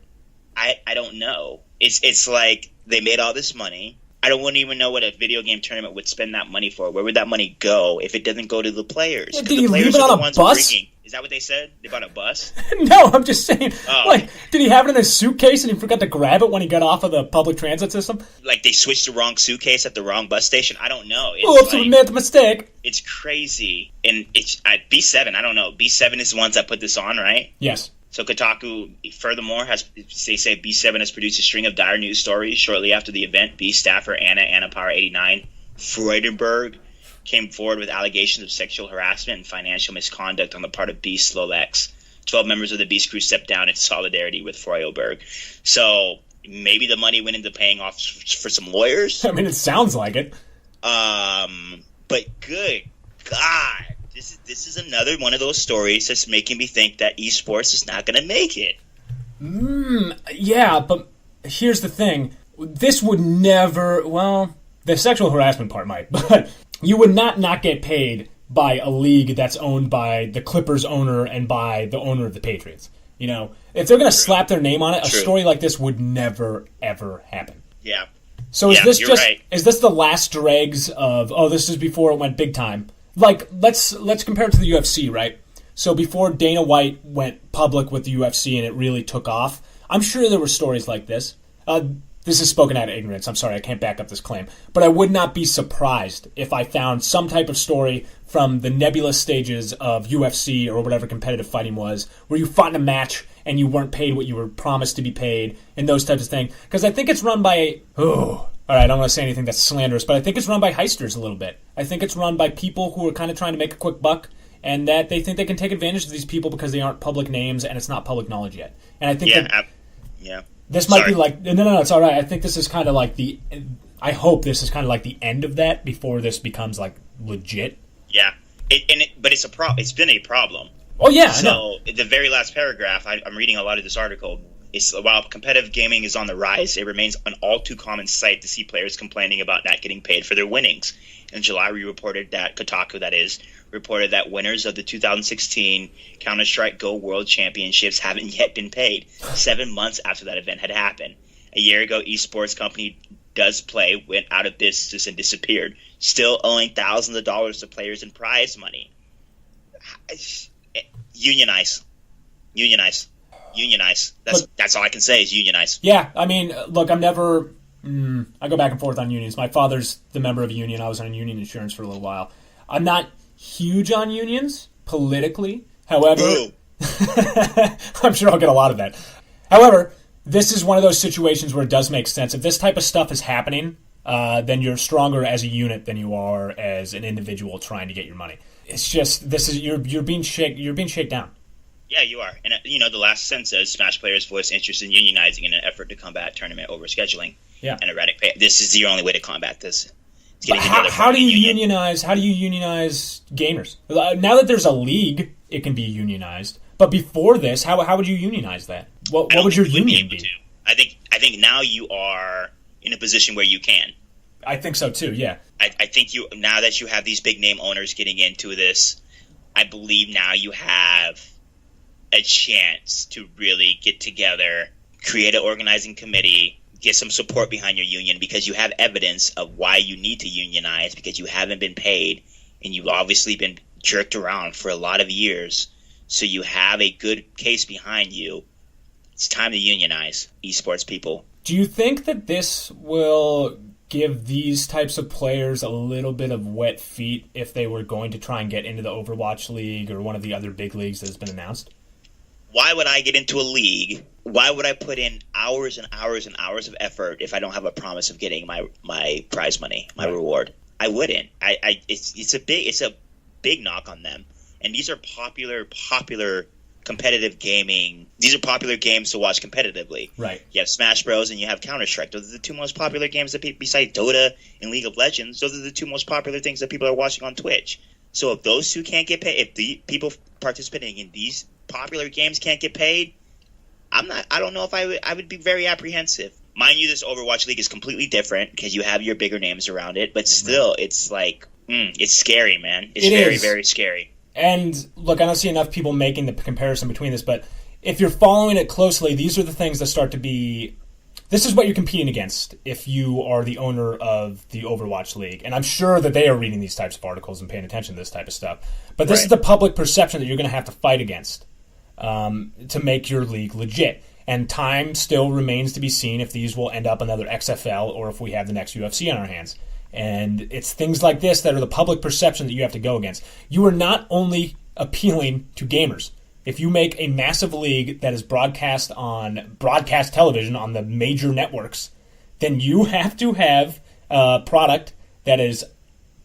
S2: I don't know. It's like they made all this money. I wouldn't even know what a video game tournament would spend that money for. Where would that money go if it doesn't go to the players?
S1: Yeah, did he leave it on a bus?
S2: Is that what they said? They bought a bus?
S1: No, I'm just saying. Like, did he have it in his suitcase and he forgot to grab it when he got off of the public transit system?
S2: Like they switched the wrong suitcase at the wrong bus station? I don't know.
S1: Oops, we made the mistake.
S2: It's crazy. And it's at B7, I don't know. B7 is the ones that put this on, right?
S1: Yes.
S2: So Kotaku, furthermore, they say B7 has produced a string of dire news stories shortly after the event. B staffer Anna Power 89 Freudenberg came forward with allegations of sexual harassment and financial misconduct on the part of Beast Lolex. 12 members of the Beast crew stepped down in solidarity with Froyoberg. So maybe the money went into paying off for some lawyers.
S1: I mean, it sounds like it.
S2: But good God, this is another one of those stories that's making me think that esports is not going to make it.
S1: Yeah, but here's the thing. This would never, well, the sexual harassment part might, but you would not get paid by a league that's owned by the Clippers owner and by the owner of the Patriots. You know, if they're going to slap their name on it, a story like this would never, ever happen.
S2: Yeah.
S1: So is this just is this the last dregs of, this is before it went big time? Like, let's compare it to the UFC, right? So before Dana White went public with the UFC and it really took off, I'm sure there were stories like this. This is spoken out of ignorance. I'm sorry, I can't back up this claim. But I would not be surprised if I found some type of story from the nebulous stages of UFC or whatever competitive fighting was, where you fought in a match and you weren't paid what you were promised to be paid, and those types of things. Because I think it's run by, all right, I don't want to say anything that's slanderous, but I think it's run by heisters a little bit. I think it's run by people who are kind of trying to make a quick buck, and that they think they can take advantage of these people because they aren't public names and it's not public knowledge yet. And I think this might be like, no, it's all right. I think this is kind of like I hope this is kind of like the end of that before this becomes like legit.
S2: Yeah, but it's been a problem.
S1: Oh yeah.
S2: So the very last paragraph, I'm reading a lot of this article. While competitive gaming is on the rise, it remains an all too common sight to see players complaining about not getting paid for their winnings. In July, we reported that Kotaku, reported that winners of the 2016 Counter-Strike Go World Championships haven't yet been paid, 7 months after that event had happened. A year ago, esports company Does Play went out of business and disappeared, still owing thousands of dollars to players in prize money. Unionize. That's all I can say is unionize.
S1: Yeah, I mean, look, I'm never... I go back and forth on unions. My father's the member of a union. I was on union insurance for a little while. I'm not huge on unions politically. However, I'm sure I'll get a lot of that. However, this is one of those situations where it does make sense. If this type of stuff is happening, then you're stronger as a unit than you are as an individual trying to get your money. It's just you're being shaken down.
S2: Yeah, you are. And, the last sentence says Smash players voice interest in unionizing in an effort to combat tournament overscheduling and erratic pay. This is the only way to combat this.
S1: How do you unionize? How do you unionize gamers? Now that there's a league, it can be unionized. But before this, how would you unionize that? What would your union be?
S2: I think now you are in a position where you can.
S1: I think so too. Yeah.
S2: I think now that you have these big name owners getting into this, I believe now you have a chance to really get together, create an organizing committee, get some support behind your union, because you have evidence of why you need to unionize, because you haven't been paid and you've obviously been jerked around for a lot of years. So you have a good case behind you. It's time to unionize, esports people.
S1: Do you think that this will give these types of players a little bit of wet feet if they were going to try and get into the Overwatch League or one of the other big leagues that has been announced?
S2: Why would I get into a league? Why would I put in hours and hours and hours of effort if I don't have a promise of getting my prize money, my reward? I wouldn't. It's a big knock on them. And these are popular competitive gaming. These are popular games to watch competitively.
S1: Right. You
S2: have Smash Bros. And you have Counter-Strike. Those are the two most popular games that besides Dota and League of Legends, those are the two most popular things that people are watching on Twitch. So if those two can't get paid, if the people participating in these popular games can't get paid, I don't know if I would be very apprehensive. Mind you, this Overwatch League is completely different because you have your bigger names around it, but still, it's like, it's scary, man. It's very, very scary.
S1: And look, I don't see enough people making the comparison between this, but if you're following it closely, these are the things that start to be... This is what you're competing against if you are the owner of the Overwatch League. And I'm sure that they are reading these types of articles and paying attention to this type of stuff. But this is the public perception that you're going to have to fight against to make your league legit. And time still remains to be seen if these will end up another XFL or if we have the next UFC on our hands. And it's things like this that are the public perception that you have to go against. You are not only appealing to gamers. If you make a massive league that is broadcast on broadcast television on the major networks, then you have to have a product that is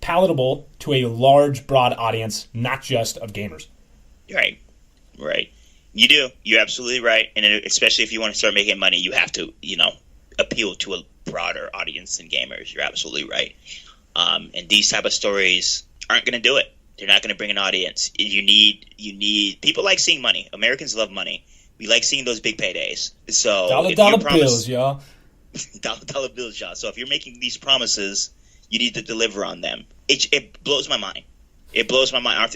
S1: palatable to a large, broad audience, not just of gamers.
S2: Right. You do. You're absolutely right. And especially if you want to start making money, you have to, appeal to a broader audience than gamers. You're absolutely right. And these type of stories aren't going to do it. They're not going to bring an audience. You need people like seeing money. Americans love money. We like seeing those big paydays. So
S1: dollar bills, y'all.
S2: dollar bills, y'all. So if you're making these promises, you need to deliver on them. It blows my mind. It blows my mind.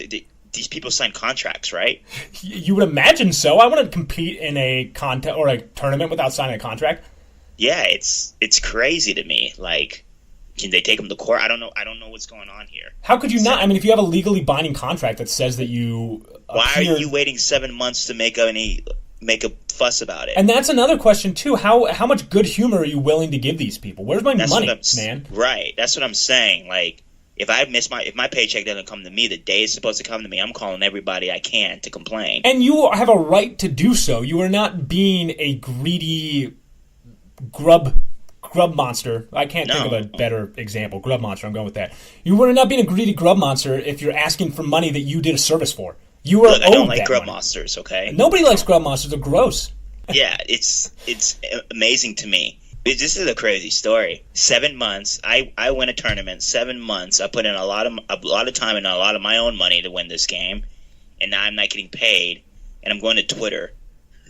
S2: These people sign contracts, right?
S1: You would imagine so. I want to compete in a contest or a tournament without signing a contract.
S2: Yeah, it's crazy to me. Like, can they take them to court? I don't know what's going on here.
S1: How could you not? I mean, if you have a legally binding contract that says that you
S2: why are you waiting 7 months to make a fuss about it?
S1: And that's another question too. How much good humor are you willing to give these people? Where's my money, man?
S2: Right. That's what I'm saying. Like, if my paycheck doesn't come to me the day it's supposed to come to me, I'm calling everybody I can to complain.
S1: And you have a right to do so. You are not being a greedy grub monster. I can't think of a better example. Grub monster. I'm going with that. You are not being a greedy grub monster if you're asking for money that you did a service for. You are owed that money. I don't like
S2: grub monsters. Okay.
S1: Nobody likes grub monsters. They're gross.
S2: Yeah, it's amazing to me. This is a crazy story. 7 months. I win a tournament. 7 months. I put in a lot of time and a lot of my own money to win this game, and now I'm not getting paid. And I'm going to Twitter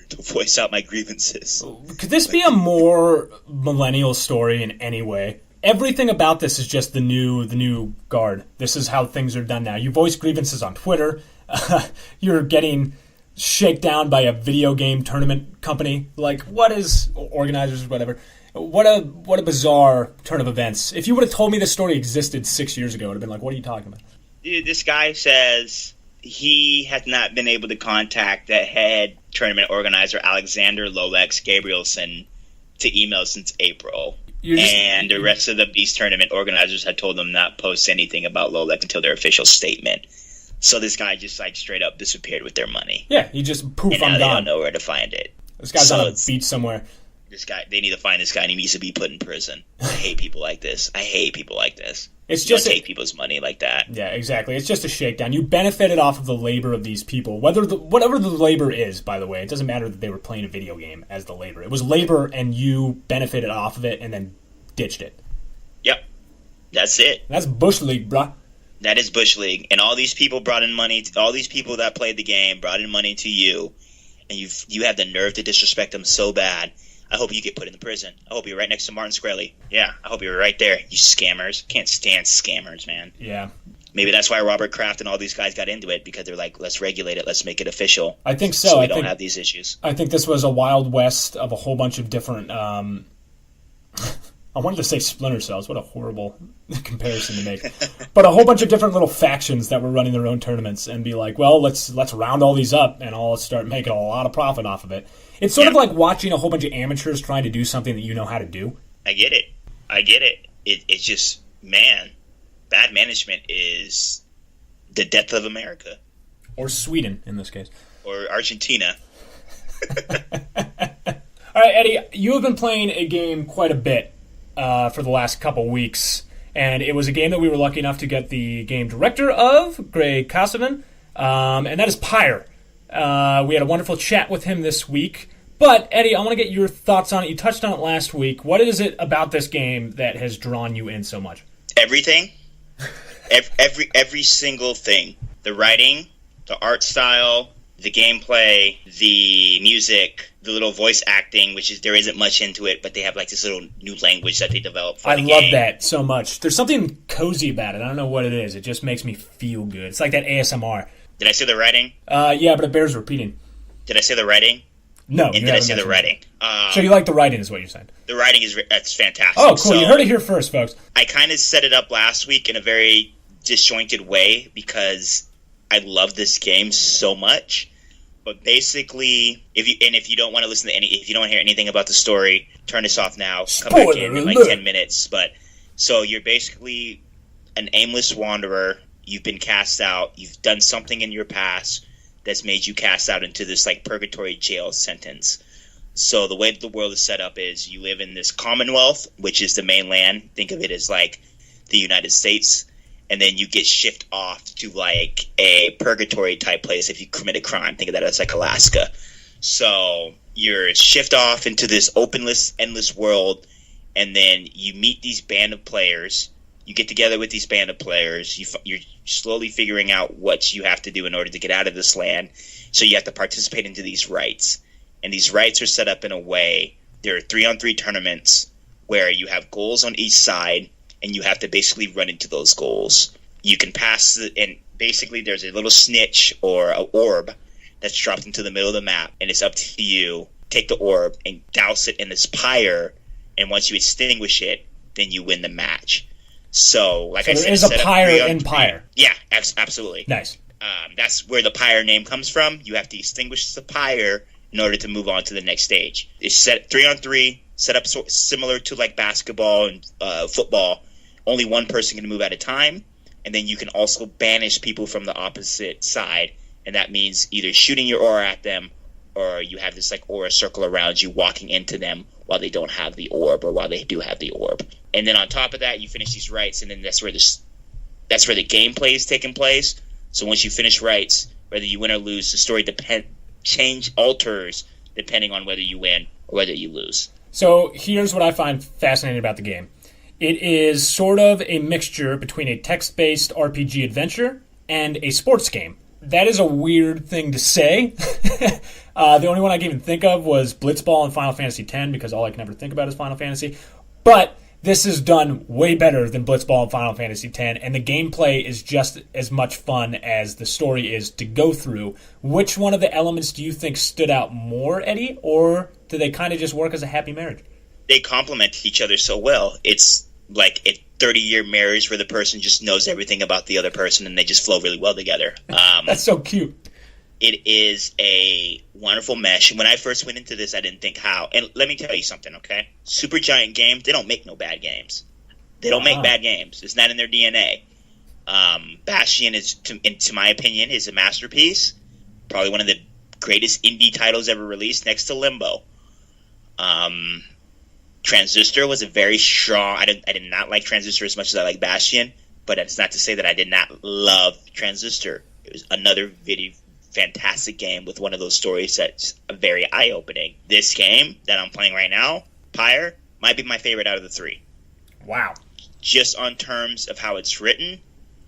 S2: to voice out my grievances.
S1: Could this be a more millennial story in any way? Everything about this is just the new guard. This is how things are done now. You voice grievances on Twitter. You're getting shakedown by a video game tournament company. Like, what is organizers, whatever? What a bizarre turn of events. If you would have told me this story existed 6 years ago, I would have been like, what are you talking about?
S2: Dude, this guy says he has not been able to contact the head tournament organizer, Alexander Lolex Gabrielson, to email since April. And the rest of the Beast tournament organizers had told them not post anything about Lolex until their official statement. So this guy just like straight up disappeared with their money.
S1: Yeah, he just poof,
S2: and now
S1: I'm
S2: they
S1: gone.
S2: don't know where to find it.
S1: This guy's on a beach somewhere.
S2: They need to find this guy, and he needs to be put in prison. I hate people like this.
S1: It's
S2: you
S1: just
S2: don't take people's money like that.
S1: Yeah, exactly. It's just a shakedown. You benefited off of the labor of these people, whatever the labor is. By the way, it doesn't matter that they were playing a video game as the labor. It was labor, and you benefited off of it, and then ditched it.
S2: Yep, that's it.
S1: That's Bush League, bruh.
S2: That is Bush League, and all these people brought in money. All these people that played the game brought in money to you, and you have the nerve to disrespect them so bad. I hope you get put in the prison. I hope you're right next to Martin Shkreli. Yeah, I hope you're right there, you scammers. Can't stand scammers, man.
S1: Yeah.
S2: Maybe that's why Robert Kraft and all these guys got into it, because they're like, let's regulate it, let's make it official.
S1: I think so.
S2: So we don't have these issues.
S1: I think this was a wild west of a whole bunch of different... I wanted to say Splinter Cells. What a horrible comparison to make. But a whole bunch of different little factions that were running their own tournaments and be like, well, let's round all these up and I'll start making a lot of profit off of it. It's sort of like watching a whole bunch of amateurs trying to do something that you know how to do.
S2: I get it. It's just, man, bad management is the death of America.
S1: Or Sweden, in this case.
S2: Or Argentina.
S1: All right, Eddie, you have been playing a game quite a bit for the last couple weeks, and it was a game that we were lucky enough to get the game director of, Greg Kasavin, and that is Pyre. We had a wonderful chat with him this week. But, Eddie, I want to get your thoughts on it. You touched on it last week. What is it about this game that has drawn you in so much?
S2: Everything. Every single thing. The writing, the art style, the gameplay, the music, the little voice acting, which is there isn't much into it, but they have like this little new language that they developed for the game.
S1: I love that so much. There's something cozy about it. I don't know what it is. It just makes me feel good. It's like that ASMR.
S2: Did I say the writing?
S1: Yeah, but it bears repeating.
S2: Did I say the writing?
S1: No.
S2: And did I say the writing?
S1: So you like the writing is what you're saying?
S2: The writing that's fantastic.
S1: Oh, cool. So, you heard it here first, folks.
S2: I kind of set it up last week in a very disjointed way because I love this game so much. But basically, if you don't want to listen to if you don't want to hear anything about the story, turn this off now. Come back in like 10 minutes. But so you're basically an aimless wanderer. You've been cast out. You've done something in your past that's made you cast out into this like purgatory jail sentence. So the way the world is set up is you live in this Commonwealth, which is the mainland. Think of it as like the United States. and then you get shipped off to like a purgatory type place if you commit a crime. Think of that as like Alaska. So you're shipped off into this openless, endless world, and then you meet these band of players. You get together with these band of players. You're slowly figuring out what you have to do in order to get out of this land. So you have to participate into these rites. And these rites are set up in a way, there are 3-on-3 tournaments where you have goals on each side, and you have to basically run into those goals. You can pass, and basically there's a little snitch or an orb that's dropped into the middle of the map, and it's up to you. Take the orb and douse it in this pyre, and once you extinguish it, then you win the match. So I said,
S1: there is a pyre in Pyre.
S2: Yeah, absolutely.
S1: Nice.
S2: That's where the Pyre name comes from. You have to extinguish the pyre in order to move on to the next stage. It's set 3-on-3, set up similar to like basketball and football. Only one person can move at a time, and then you can also banish people from the opposite side, and that means either shooting your aura at them, or you have this like aura circle around you, walking into them while they don't have the orb, or while they do have the orb. And then on top of that, you finish these rites, and then that's where the gameplay is taking place. So once you finish rites, whether you win or lose, the story alters depending on whether you win or whether you lose.
S1: So here's what I find fascinating about the game. It is sort of a mixture between a text-based RPG adventure and a sports game. That is a weird thing to say. The only one I can even think of was Blitzball in Final Fantasy X, because all I can ever think about is Final Fantasy. But this is done way better than Blitzball in Final Fantasy X, and the gameplay is just as much fun as the story is to go through. Which one of the elements do you think stood out more, Eddie, or do they kind of just work as a happy marriage?
S2: They complement each other so well. It's like a 30-year marriage where the person just knows everything about the other person, and they just flow really well together.
S1: That's so cute.
S2: It is a wonderful mesh. When I first went into this, I didn't think how. And let me tell you something, okay? Supergiant Games, they don't make no bad games. They don't make bad games. It's not in their DNA. Bastion is, to my opinion, is a masterpiece. Probably one of the greatest indie titles ever released, next to Limbo. Transistor was a very strong. I did not like Transistor as much as I like Bastion, but it's not to say that I did not love Transistor. It was another fantastic game with one of those stories that's very eye-opening. This game that I'm playing right now, Pyre, might be my favorite out of the three.
S1: Wow.
S2: Just on terms of how it's written,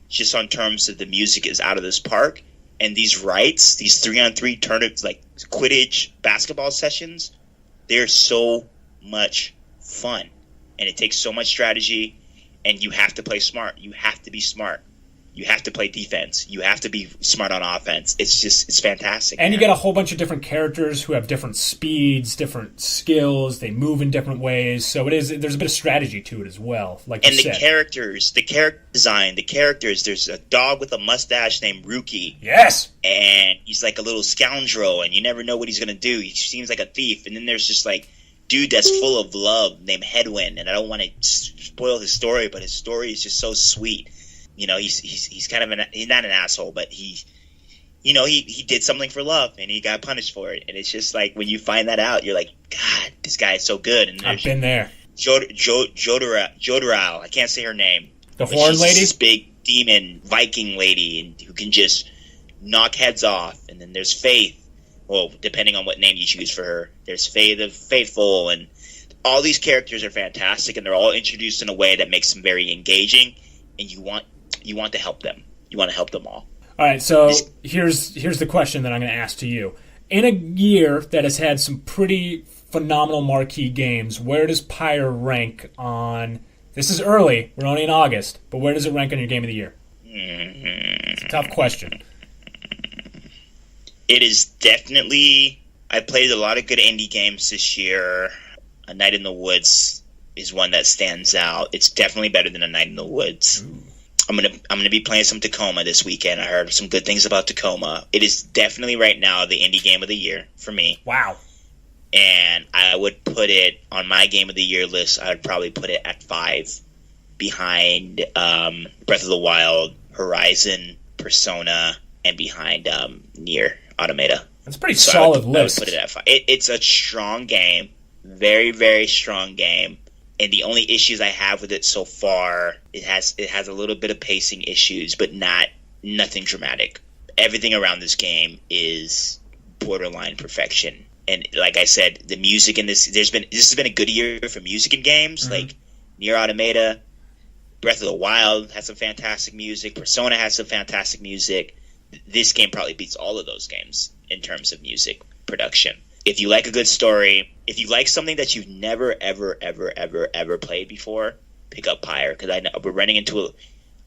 S2: just on terms of the music is out of this park, and these rights, these 3-on-3 tournaments, like Quidditch basketball sessions, they're so much fun. And it takes so much strategy, and you have to play smart. You have to be smart. You have to play defense. You have to be smart on offense. It's fantastic.
S1: And you get a whole bunch of different characters who have different speeds, different skills. They move in different ways. So there's a bit of strategy to it as well. Like you said.
S2: And the characters, the character design, the characters. There's a dog with a mustache named Rookie.
S1: Yes.
S2: And he's like a little scoundrel, and you never know what he's gonna do. He seems like a thief. And then there's just like dude that's full of love named Headwind. And I don't want to spoil his story, but his story is just so sweet. You know, he's kind of he's not an asshole, but he did something for love, and he got punished for it. And it's just like, when you find that out, you're like, God, this guy is so good. And
S1: I've been there.
S2: Jodorowsky, I can't say her name.
S1: The horn lady?
S2: This big demon Viking lady, and who can just knock heads off. And then there's Faith. Well, depending on what name you choose for her. There's Faith of Faithful, and all these characters are fantastic, and they're all introduced in a way that makes them very engaging, and you want to help them. You want to help them all.
S1: All right, so here's the question that I'm going to ask to you. In a year that has had some pretty phenomenal marquee games, where does Pyre rank on... This is early. We're only in August. But where does it rank on your game of the year? It's a tough question.
S2: It is definitely... I played a lot of good indie games this year. A Night in the Woods is one that stands out. It's definitely better than A Night in the Woods. Ooh. I'm gonna be playing some Tacoma this weekend. I heard some good things about Tacoma. It is definitely right now the indie game of the year for me.
S1: Wow.
S2: And I would put it on my game of the year list. I would probably put it at 5, behind Breath of the Wild, Horizon, Persona, and behind Nier Automata.
S1: That's a pretty solid list.
S2: I would put it at 5. It's a strong game, very, very strong game. And the only issues I have with it so far, it has a little bit of pacing issues, but nothing dramatic. Everything around this game is borderline perfection. And like I said, the music in this has been a good year for music in games. Like Nier Automata, Breath of the Wild has some fantastic music. Persona has some fantastic music. This game probably beats all of those games in terms of music production. If you like a good story, if you like something that you've never, ever, ever, ever, ever played before, pick up Pyre. Because I know we're running into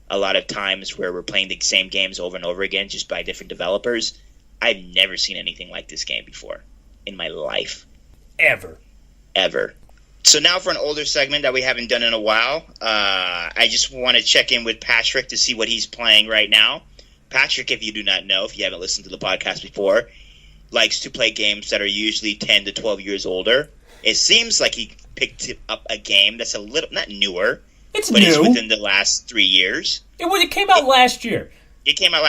S2: a lot of times where we're playing the same games over and over again just by different developers. I've never seen anything like this game before in my life.
S1: Ever.
S2: So now for an older segment that we haven't done in a while, I just want to check in with Patrick to see what he's playing right now. Patrick, if you do not know, if you haven't listened to the podcast before, likes to play games that are usually 10 to 12 years older. It seems like he picked up a game that's a little, not newer,
S1: it's
S2: it's within the last 3 years.
S1: It came out last year.
S2: It came out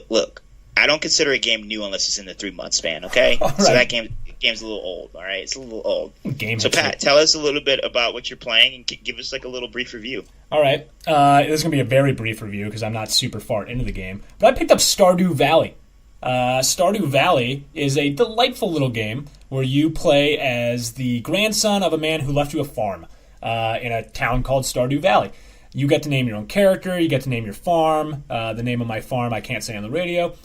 S2: look, I don't consider a game new unless it's in the 3-month span, okay?
S1: All right.
S2: So that game's a little old, all right? It's a little old. So Pat, tell us a little bit about what you're playing and give us like a little brief review.
S1: All right. This is going to be a very brief review because I'm not super far into the game. But I picked up Stardew Valley. Stardew Valley is a delightful little game where you play as the grandson of a man who left you a farm in a town called Stardew Valley. You get to name your own character. You get to name your farm. The name of my farm I can't say on the radio,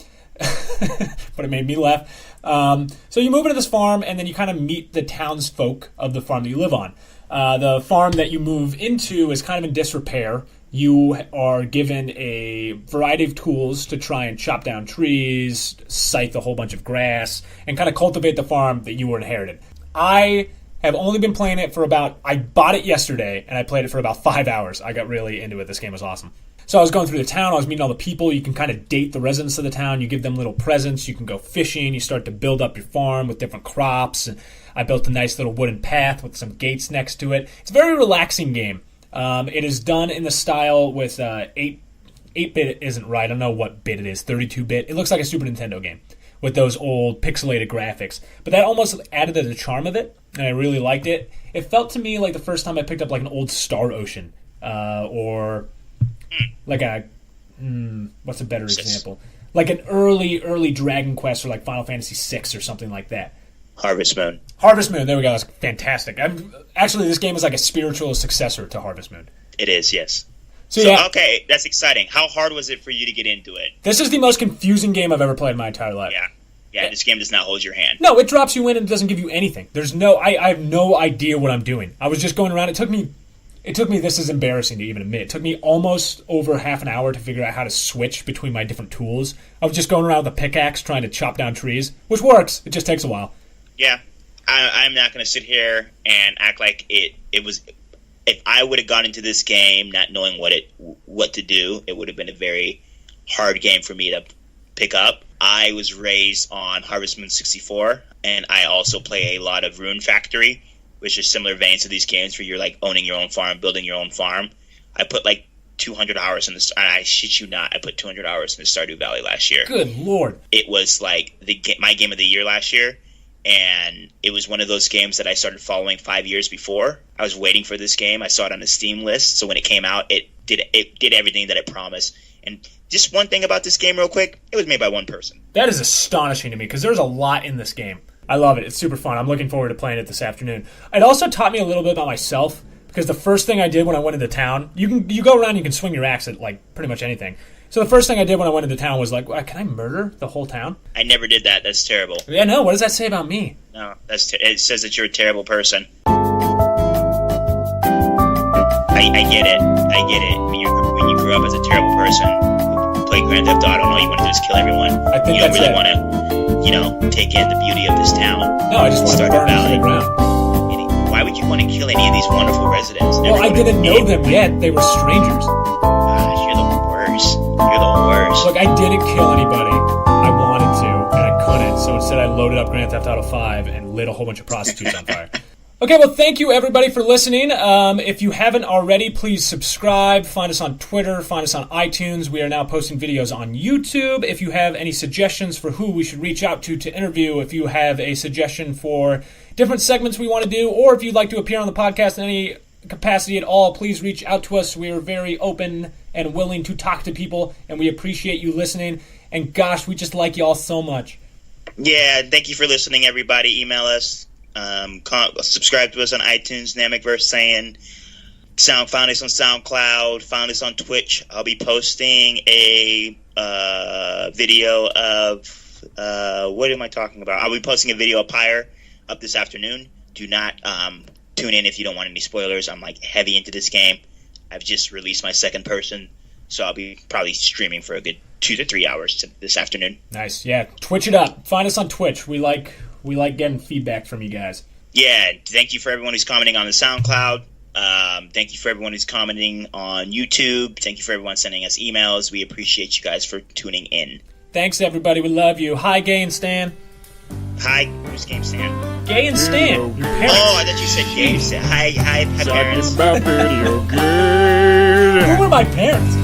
S1: but it made me laugh. So you move into this farm, and then you kind of meet the townsfolk of the farm that you live on. The farm that you move into is kind of in disrepair. You are given a variety of tools to try and chop down trees, scythe a whole bunch of grass, and kind of cultivate the farm that you were inherited. I have only been playing it I bought it yesterday, and I played it for about 5 hours. I got really into it. This game was awesome. So I was going through the town. I was meeting all the people. You can kind of date the residents of the town. You give them little presents. You can go fishing. You start to build up your farm with different crops. And I built a nice little wooden path with some gates next to it. It's a very relaxing game. It is done in the style with 8-bit isn't right. I don't know what bit it is, 32-bit. It looks like a Super Nintendo game with those old pixelated graphics. But that almost added to the charm of it, and I really liked it. It felt to me like the first time I picked up like an old Star Ocean or like what's a better example? Like an early Dragon Quest or like Final Fantasy VI or something like that.
S2: Harvest Moon,
S1: there we go. That's fantastic. Actually, this game is like a spiritual successor to Harvest Moon.
S2: It is, yes.
S1: So yeah.
S2: Okay, that's exciting. How hard was it for you to get into it?
S1: This is the most confusing game I've ever played in my entire life.
S2: Yeah, this game does not hold your hand.
S1: No, it drops you in and it doesn't give you anything. I have no idea what I'm doing. I was just going around. It took me, this is embarrassing to even admit, it took me almost over half an hour to figure out how to switch between my different tools. I was just going around with a pickaxe trying to chop down trees, which works. It just takes a while.
S2: Yeah, I'm not going to sit here and act like it was. If I would have gone into this game not knowing what to do, it would have been a very hard game for me to pick up. I was raised on Harvest Moon 64, and I also play a lot of Rune Factory, which are similar veins to these games where you're like owning your own farm, building your own farm. I put like 200 hours in this. I shit you not. I put 200 hours in the Stardew Valley last year.
S1: Good Lord!
S2: It was like my game of the year last year. And it was one of those games that I started following 5 years before. I was waiting for this game. I saw it on the Steam list. So when it came out, it did everything that it promised. And just one thing about this game real quick, it was made by one person.
S1: That is astonishing to me because there's a lot in this game. I love it. It's super fun. I'm looking forward to playing it this afternoon. It also taught me a little bit about myself because the first thing I did when I went into town, you go around and you can swing your axe at like pretty much anything. So the first thing I did when I went into town was like, can I murder the whole town?
S2: I never did that. That's terrible.
S1: Yeah, no. What does that say about me?
S2: No, it says that you're a terrible person. I get it. When you grew up as a terrible person who played Grand Theft Auto, all you want to do is kill everyone.
S1: I think
S2: you don't really want to, take in the beauty of this town.
S1: No, I just want to burn it to the ground.
S2: Why would you want to kill any of these wonderful residents?
S1: Well, I didn't know them yet. They were strangers.
S2: Gosh, you're the worst. You're the worst.
S1: Look, I didn't kill anybody. I wanted to, and I couldn't. So instead, I loaded up Grand Theft Auto 5 and lit a whole bunch of prostitutes on fire. Okay, well, thank you, everybody, for listening. If you haven't already, please subscribe. Find us on Twitter. Find us on iTunes. We are now posting videos on YouTube. If you have any suggestions for who we should reach out to interview, if you have a suggestion for different segments we want to do, or if you'd like to appear on the podcast in any capacity at all, please reach out to us. We are very open and willing to talk to people, and we appreciate you listening. And gosh, we just like y'all so much.
S2: Yeah, thank you for listening, everybody. Email us. Subscribe to us on iTunes, Namicverse saying. Found us on SoundCloud. Found us on Twitch. I'll be posting a video of what am I talking about? I'll be posting a video of Pyre up this afternoon. Do not tune in if you don't want any spoilers. I'm like heavy into this game. I've just released my second person, so I'll be probably streaming for a good 2 to 3 hours this afternoon.
S1: Nice, yeah. Twitch it up. Find us on Twitch. We like getting feedback from you guys.
S2: Yeah, thank you for everyone who's commenting on the SoundCloud. Thank you for everyone who's commenting on YouTube. Thank you for everyone sending us emails. We appreciate you guys for tuning in.
S1: Thanks, everybody. We love you. Hi, Gay and Stan.
S2: Hi, who's Game Stan?
S1: Gay and Stan. Your parents.
S2: Oh, I thought you said Game Stan. Hi, parents.
S5: Talking about video games.
S1: Who were my parents?